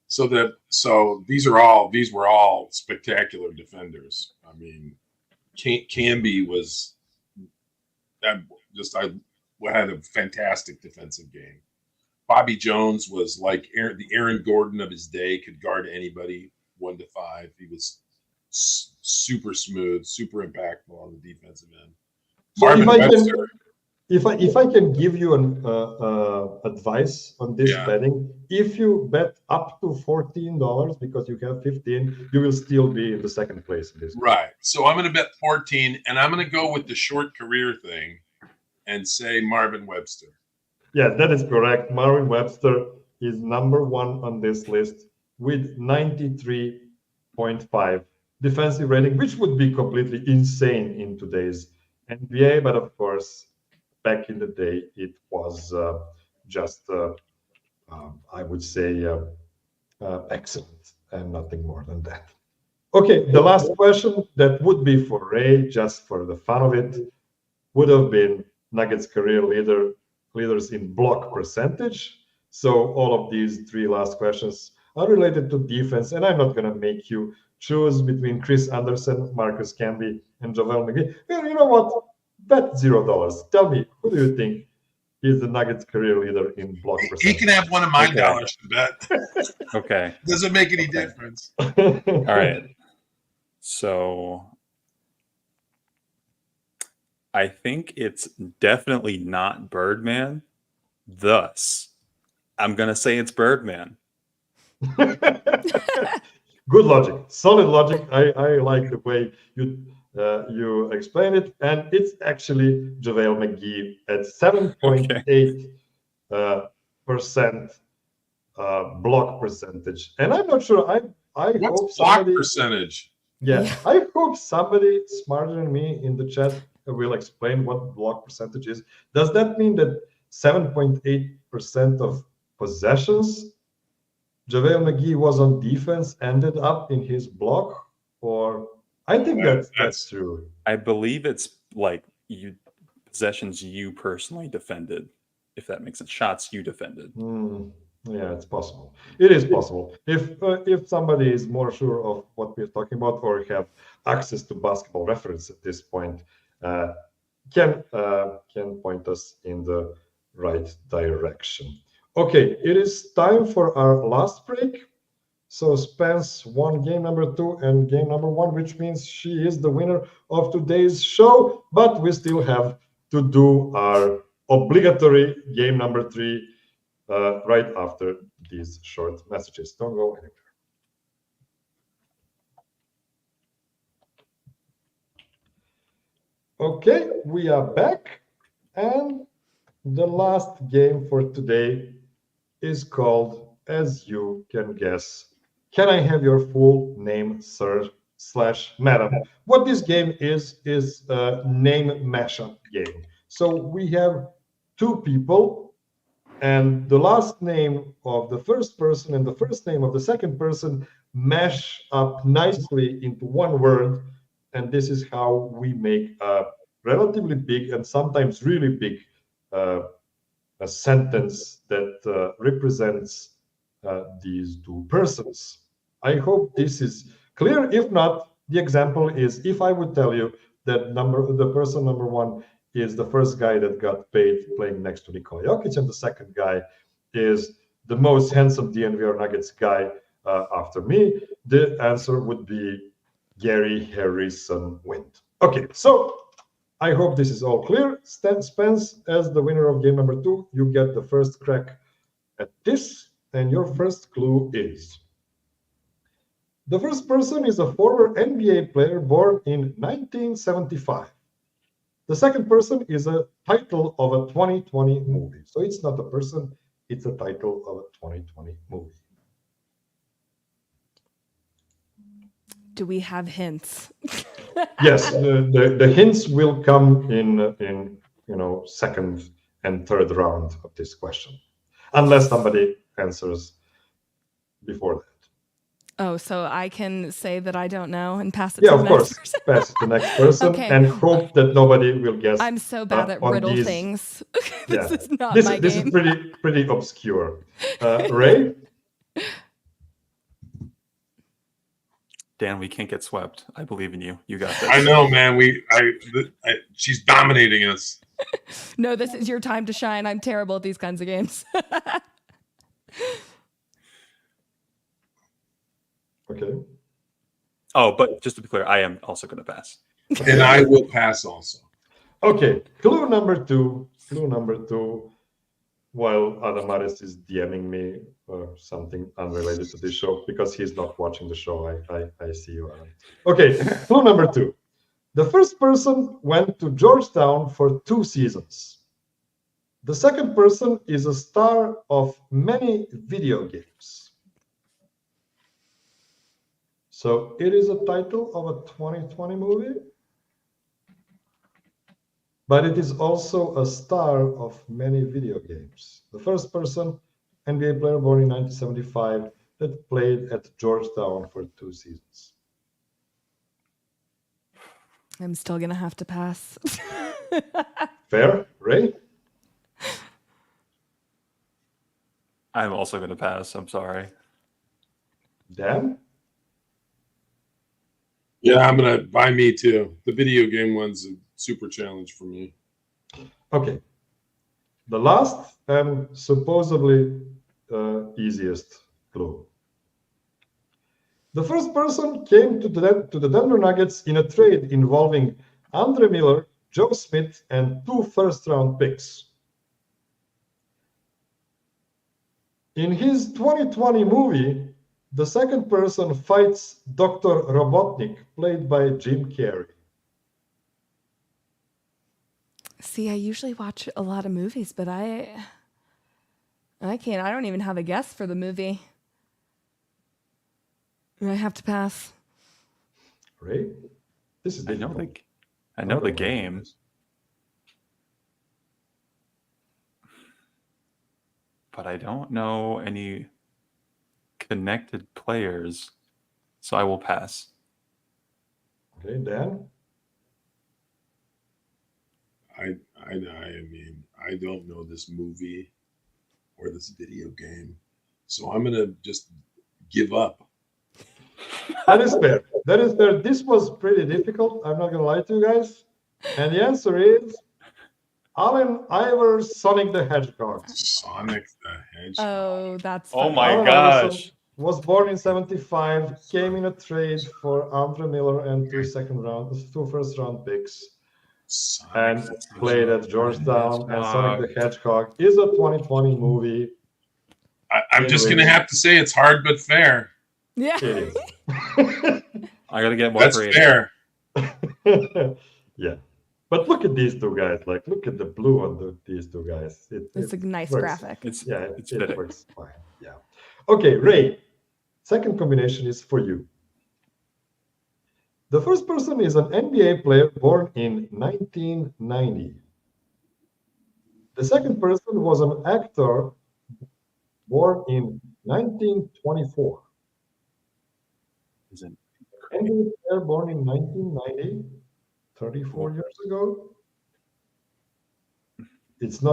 So these were all spectacular defenders. I mean, Camby was I had a fantastic defensive game. Bobby Jones was like the Aaron Gordon of his day, could guard anybody 1 to 5. He was super smooth, super impactful on the defensive end. Marvin Webster. If I can give you an advice on this betting, if you bet up to $14 because you have 15, you will still be in the second place in this. Right. So I'm going to bet 14, and I'm going to go with the short career thing and say Marvin Webster. Yeah, that is correct. Marvin Webster is number 1 on this list with 93.5 defensive rating, which would be completely insane in today's NBA. But of course, back in the day, it was just, I would say, excellent and nothing more than that. Okay, the last question that would be for Ray, just for the fun of it, would have been Nuggets career leaders in block percentage. So all of these 3 last questions are related to defense, and I'm not going to make you choose between Chris Anderson, Marcus Camby, and JaVale McGee. Well, you know what? Bet $0. Tell me, who do you think is the Nuggets career leader in block percentage? He can have one of my dollars to bet. Okay. Doesn't make any difference. All right. So I think it's definitely not Birdman. Thus, I'm going to say it's Birdman. Good logic, solid logic. I like the way you explain it, and it's actually JaVale McGee at 7.8% block percentage. And I'm not sure. I What's hope block percentage? Yeah, I hope somebody smarter than me in the chat will explain what block percentage is. Does that mean that 7.8% of possessions JaVale McGee was on defense ended up in his block? Or I think that's true. I believe it's like possessions you personally defended, if that makes sense. Shots you defended. Yeah, it's possible. It is possible. If somebody is more sure of what we're talking about or have access to Basketball Reference at this point, can point us in the right direction. Okay, it is time for our last break. So Spence won game number 2 and game number 1, which means she is the winner of today's show. But we still have to do our obligatory game number 3 right after these short messages. Don't go anywhere. Okay, we are back, and the last game for today is called, as you can guess, Can I Have Your Full Name, Sir/Madam? What this game is a name mashup game. So we have 2 people, and the last name of the first person and the first name of the second person mash up nicely into one word, and this is how we make a relatively big and sometimes really big a sentence that represents these two persons. I hope this is clear. If not, the example is if I would tell you that the person number one is the first guy that got paid playing next to Nikola Jokic, and the second guy is the most handsome DNVR Nuggets guy after me, the answer would be Gary Harrison Wind. Okay, so I hope this is all clear. Spence, as the winner of game number 2, you get the first crack at this, and your first clue is: the first person is a former NBA player born in 1975. The second person is a title of a 2020 movie. So it's not a person, it's a title of a 2020 movie. Do we have hints? Yes, the hints will come in second and third round of this question, unless somebody answers before that. Oh, so I can say that I don't know and pass it Yeah, to of the course. next person? Pass to the next person Okay. and hope that nobody will guess. I'm so bad at on riddle these. things. Yeah. This is not This my is game. pretty obscure. Ray? Dan, we can't get swept. I believe in you. You got this. I know, man. She's dominating us. No, this is your time to shine. I'm terrible at these kinds of games. Okay. Oh, but just to be clear, I am also going to pass. And I will pass also. Okay. Clue number two. While Adamaris is DMing me something unrelated to this show because he's not watching the show. I see you, Adam. Okay. Clue number 2. The first person went to Georgetown for 2 seasons. The second person is a star of many video games. So it is a title of a 2020 movie, but it is also a star of many video games. The first person, NBA player born in 1975, that played at Georgetown for 2 seasons. I'm still going to have to pass. Fair, Ray? I'm also going to pass. I'm sorry. Dan? Yeah, I'm gonna buy me too. The video game one's a super challenge for me. Okay. The last and supposedly easiest clue. The first person came to the Denver Nuggets in a trade involving Andre Miller, Joe Smith, and 2 first-round picks. In his 2020 movie, the second person fights Dr. Robotnik, played by Jim Carrey. See, I usually watch a lot of movies, but I can't. I don't even have a guess for the movie. I have to pass. Ray? This is difficult. I know the game. But I don't know any connected players, so I will pass. Okay, Dan? I mean, I don't know this movie or this video game, so I'm gonna just give up. That is fair. That is fair. This was pretty difficult. I'm not going to lie to you guys. And the answer is Allen Iverson, Sonic the Hedgehog. Sonic the Hedgehog. Oh, that's Oh funny. my Allen gosh. Iverson was born in 75, came in a trade for Andre Miller and 2 first-round picks, and played at Georgetown. And Sonic the Hedgehog is a 2020 movie. I'm just gonna have to say it's hard but fair. Yeah. It is. I gotta get more That's creative. fair. Yeah. But look at these 2 guys. Like, look at the blue on these 2 guys. It's a nice works. graphic. It's It fitting. works fine. Yeah. Okay, Ray. Second combination is for you. The first person is an NBA player born in 1990. The second person was an actor born in 1924. Is it- NBA player born in 1990, 34 years ago. Was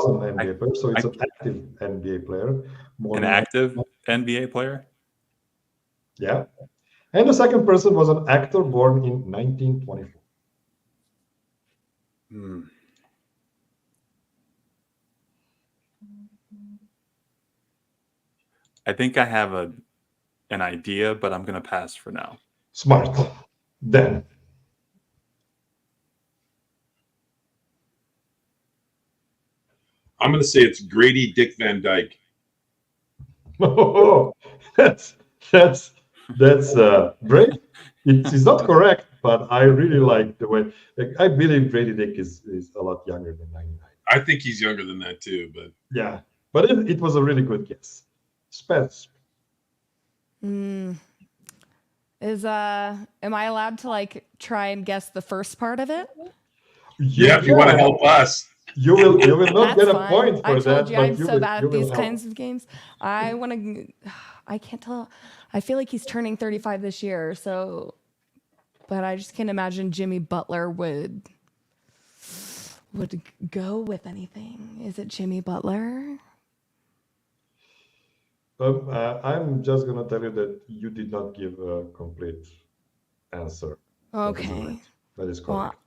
an NBA player, so it's an active NBA player. An active? NBA player. Yeah. And the second person was an actor born in 1924. I think I have an idea, but I'm going to pass for now. Smart. Then. I'm going to say it's Grady Dick Van Dyke. Oh, that's brave. It's not correct, but I really like the way. Like, I believe Brady Dick is a lot younger than 99. I think he's younger than that too, but Yeah, but it was a really good guess. Spence. Am I allowed to like try and guess the first part of it? yeah, if you want to help us. You will not That's get a fine. point for I that. told you but I'm you so will, bad you at will these help. kinds of games. I can't tell. I feel like he's turning 35 this year, so but I just can't imagine Jimmy Butler would go with anything. Is it Jimmy Butler? I'm just gonna tell you that you did not give a complete answer. Okay. That is correct.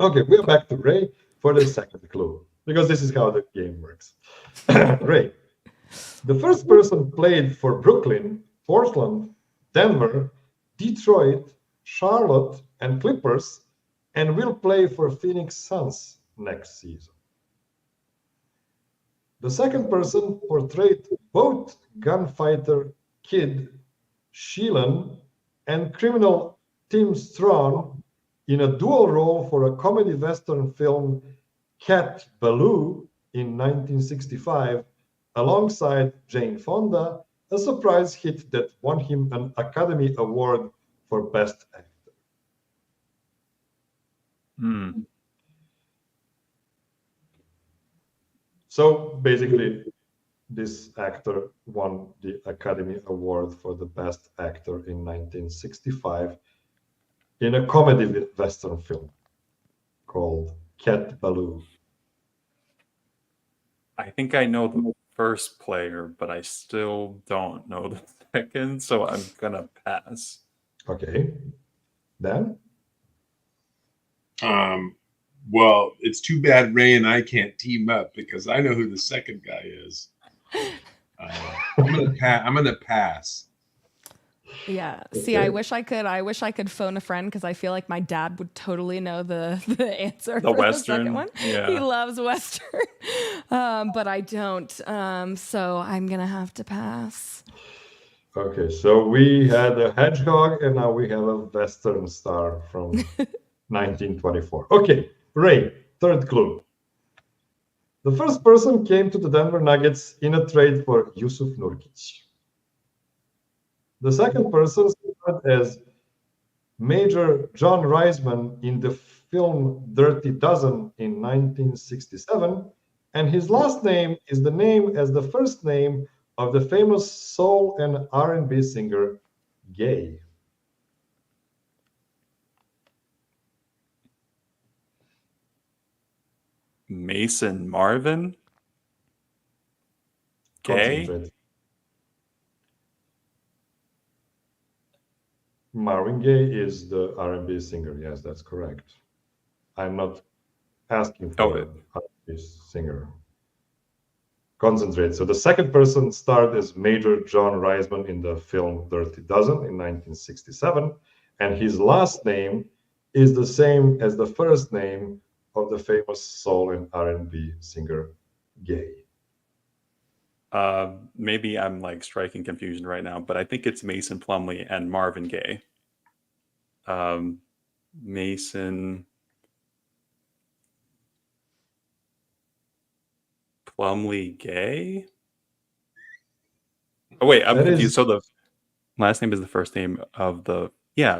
Okay, we are back to Ray for the second clue, because this is how the game works. Ray, the first person played for Brooklyn, Portland, Denver, Detroit, Charlotte, and Clippers, and will play for Phoenix Suns next season. The second person portrayed both gunfighter Kid Sheelan and criminal Tim Strawn in a dual role for a comedy western film Cat Ballou in 1965, alongside Jane Fonda, a surprise hit that won him an Academy Award for Best Actor. So basically, this actor won the Academy Award for the Best Actor in 1965 in a comedy western film called Cat Ballou. I think I know the first player, but I still don't know the second, so I'm gonna pass. Okay. Dan? Well, it's too bad Ray and I can't team up because I know who the second guy is. I'm gonna pass. Yeah. See, I wish I could phone a friend because I feel like my dad would totally know the answer The for Western? the second one. Yeah. He loves Western. But I don't. So I'm gonna have to pass. Okay, so we had a hedgehog and now we have a Western star from 1924. Okay, Ray, third clue. The first person came to the Denver Nuggets in a trade for Yusuf Nurkic. The second person starred as Major John Reisman in the film Dirty Dozen in 1967, and his last name is the name as the first name of the famous soul and R&B singer Gay. Mason Marvin? Gay? Concentrate. Marvin Gaye is the R&B singer. Yes, that's correct. I'm not asking for an R&B singer. Concentrate. So the second person starred as Major John Reisman in the film Dirty Dozen in 1967, and his last name is the same as the first name of the famous soul and R&B singer Gay. Maybe I'm like striking confusion right now, but I think it's Mason Plumlee and Marvin Gaye. Mason Plumlee Gay? Oh wait, I'm confused. So the last name is the first name of the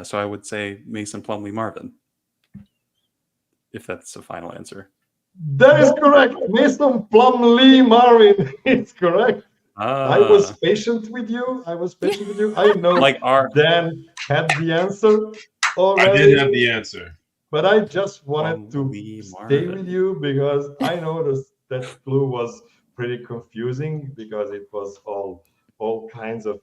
so I would say Mason Plumlee Marvin. If that's the final answer. That is correct. Mason Plumlee Marvin. It's correct. I was patient with you. I know like Dan had the answer already. I did have the answer. But I just wanted to stay with you because I know that clue was pretty confusing because it was all all kinds of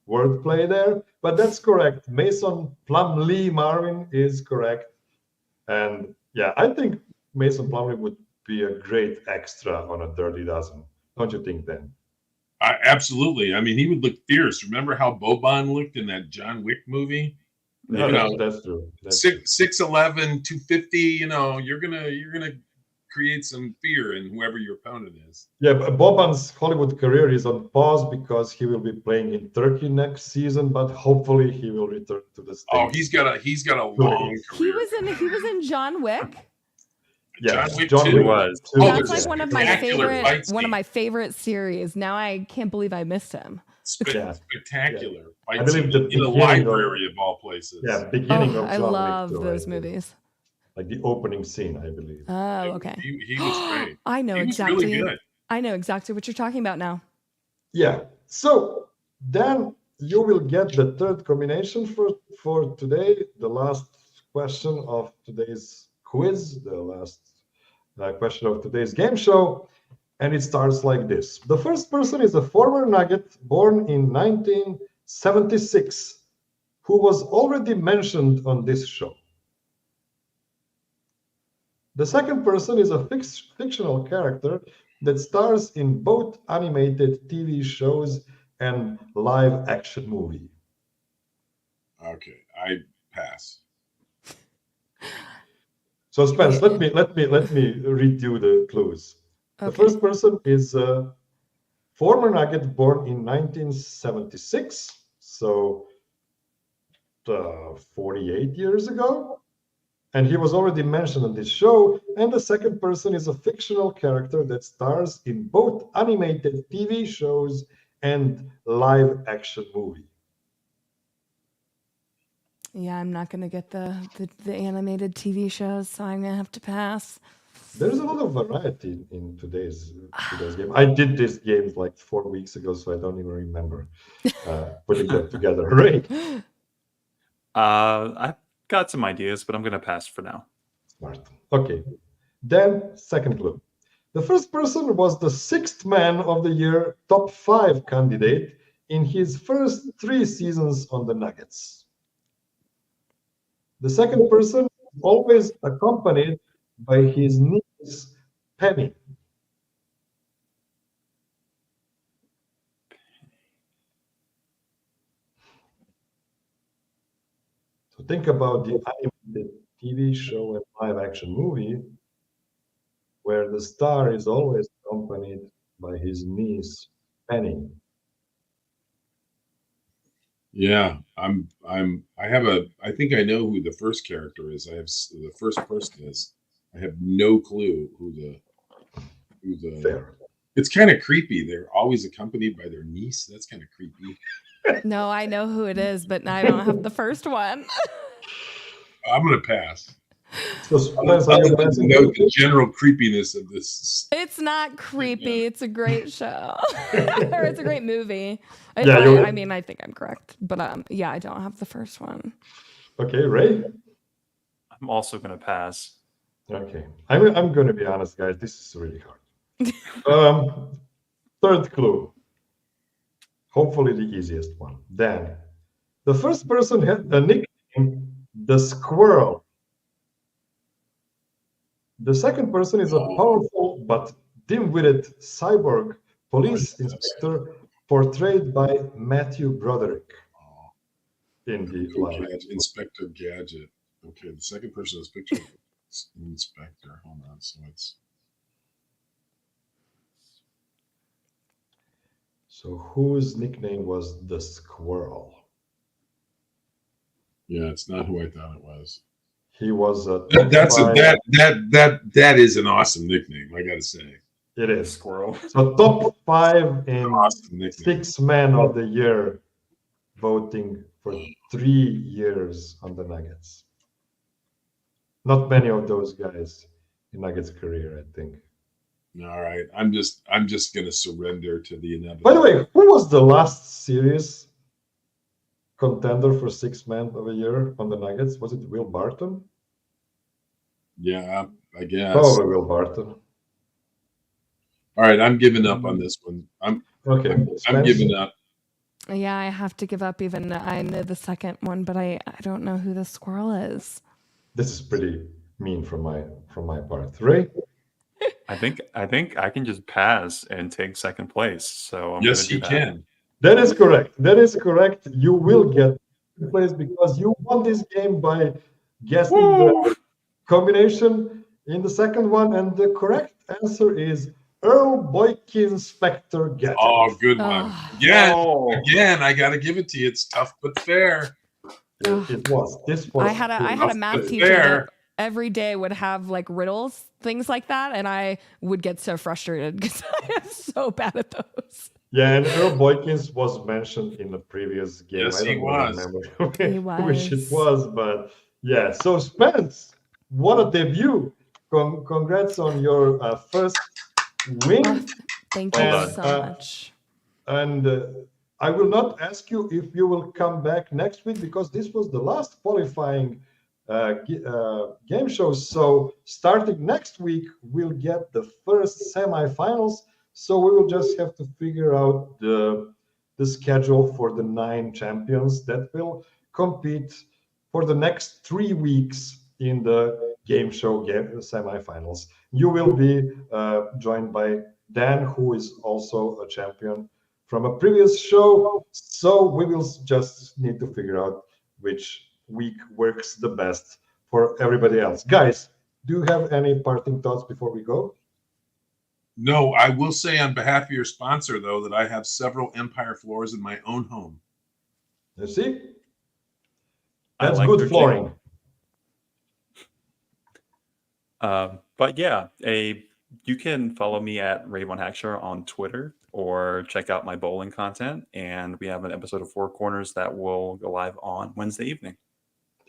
wordplay there, but that's correct. Mason Plumlee Marvin is correct. And yeah, I think Mason Plumlee would be a great extra on a Dirty Dozen. Don't you think, Dan? Absolutely. I mean, he would look fierce. Remember how Boban looked in that John Wick movie? Yeah, You know, that's true. That's true. 6'11", 250. You know, you're gonna create some fear in whoever your opponent is. Yeah, but Boban's Hollywood career is on pause because he will be playing in Turkey next season, but hopefully he will return to the States. Oh, he's got a long career. He was in John Wick. Yeah, John Wick John 2 Wick was. 2. That's yeah. like one of my Spectacular favorite fight scene. series. Now I can't believe I missed him. Yeah. Spectacular I fight believe scene the in a beginning library of all places. Yeah, beginning of I John love Wick 2, those I think. movies. Like the opening scene, I believe. Oh, okay. He was great. I know He was exactly. really good. I know exactly what you're talking about now. Yeah. So then you will get the third combination for today, the last question of today's quiz, the last question of today's game show. And it starts like this. The first person is a former Nugget born in 1976 who was already mentioned on this show. The second person is a fictional character that stars in both animated TV shows and live action movie. Okay, I pass. So Spence, let me read you the clues. Okay. The first person is a former Nugget born in 1976, so 48 years ago. And he was already mentioned on this show. And the second person is a fictional character that stars in both animated TV shows and live action movie. Yeah, I'm not gonna get the animated TV shows, so I'm gonna have to pass. There's a lot of variety in today's game. I did this game like 4 weeks ago, so I don't even remember putting them together. Right? I've got some ideas, but I'm going to pass for now. Smart. Okay. Then, second clue. The first person was the sixth man of the year top 5 candidate in his first 3 seasons on the Nuggets. The second person always accompanied by his niece, Penny. So think about the animated TV show and live action movie where the star is always accompanied by his niece, Penny. Yeah, I think I know who the first character is. The first person is. I have no clue who the Fair. It's kind of creepy. They're always accompanied by their niece. That's kind of creepy. No, I know who it is, but I don't have the first one. I'm gonna pass. So Spence, are you passing? Note the general creepiness of this. It's not creepy. It's a great show. Or it's a great movie. Yeah, I mean, I think I'm correct. But yeah, I don't have the first one. Okay, Ray? I'm also going to pass. Okay. I'm going to be honest, guys. This is really hard. Third clue. Hopefully the easiest one. Dan. The first person had a nickname, the Squirrel. The second person is a powerful but dim-witted cyborg police inspector portrayed by Matthew Broderick in the live. Inspector Gadget. Okay, the second person is picture inspector. Hold on, so it's. So whose nickname was the Squirrel? Yeah, it's not who I thought it was. He was a that is an awesome nickname, I gotta say. It is. Squirrel. So top 5 in Awesome nickname. 6 man of the year voting for 3 years on the Nuggets. Not many of those guys in Nuggets career, I think. All right, I'm just gonna surrender to the inevitable. By the way, who was the last serious contender for 6 man of the year on the Nuggets? Was it Will Barton? Yeah, I guess. Probably Will Barton. All right, I'm giving up on this one. I'm Spence? giving up. Yeah, I have to give up. Even I know the second one, but I don't know who the squirrel is. This is pretty mean from my part. Ray? I think I can just pass and take second place. So I'm Yes, gonna do he that. can. That is correct. That is correct. You will get second place because you won this game by guessing the combination in the second one, and the correct answer is Earl Boykin Spectre Gadget. Oh, good one. Again, Oh. I got to give it to you. It's tough but fair. It was. This was. I had a math That's teacher fair. that every day would have like riddles, things like that, and I would get so frustrated because I am so bad at those. Yeah, and Earl Boykins was mentioned in the previous game. Yes, I don't he was. remember He which it was. was, but yeah. So Spence, what a debut! Congrats on your first win. Oh, thank Well you done. so much. And I will not ask you if you will come back next week because this was the last qualifying game show. So starting next week, we'll get the first semifinals. So we will just have to figure out the schedule for the 9 champions that will compete for the next 3 weeks in the game show semifinals. You will be joined by Dan, who is also a champion from a previous show. So we will just need to figure out which week works the best for everybody else. Guys, do you have any parting thoughts before we go? No, I will say on behalf of your sponsor, though, that I have several Empire floors in my own home. You see? I That's like good their flooring. But yeah, you can follow me at Rayvone Hackshaw on Twitter or check out my bowling content. And we have an episode of Four Corners that will go live on Wednesday evening.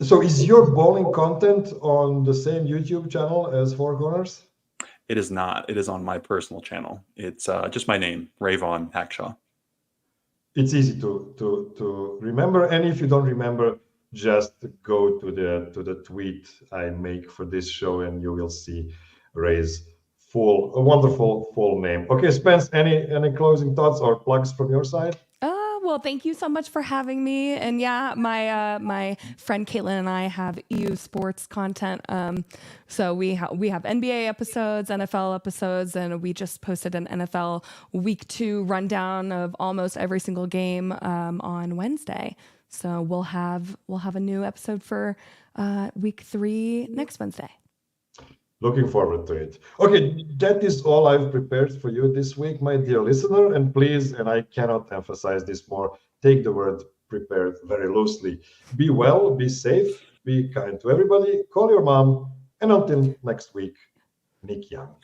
So is your bowling content on the same YouTube channel as Four Corners? It is not. It is on my personal channel. It's just my name, Rayvone Hackshaw. It's easy to remember, and if you don't remember, just go to the tweet I make for this show, and you will see Ray's wonderful full name. Okay, Spence, any closing thoughts or plugs from your side? Well, thank you so much for having me. And yeah, my friend Caitlin and I have EU sports content. So we have NBA episodes, NFL episodes, and we just posted an NFL Week 2 rundown of almost every single game on Wednesday. So we'll have a new episode for Week 3 next Wednesday. Looking forward to it. Okay, that is all I've prepared for you this week, my dear listener. And please, and I cannot emphasize this more, take the word prepared very loosely. Be well, be safe, be kind to everybody, call your mom, and until next week, Nick Young.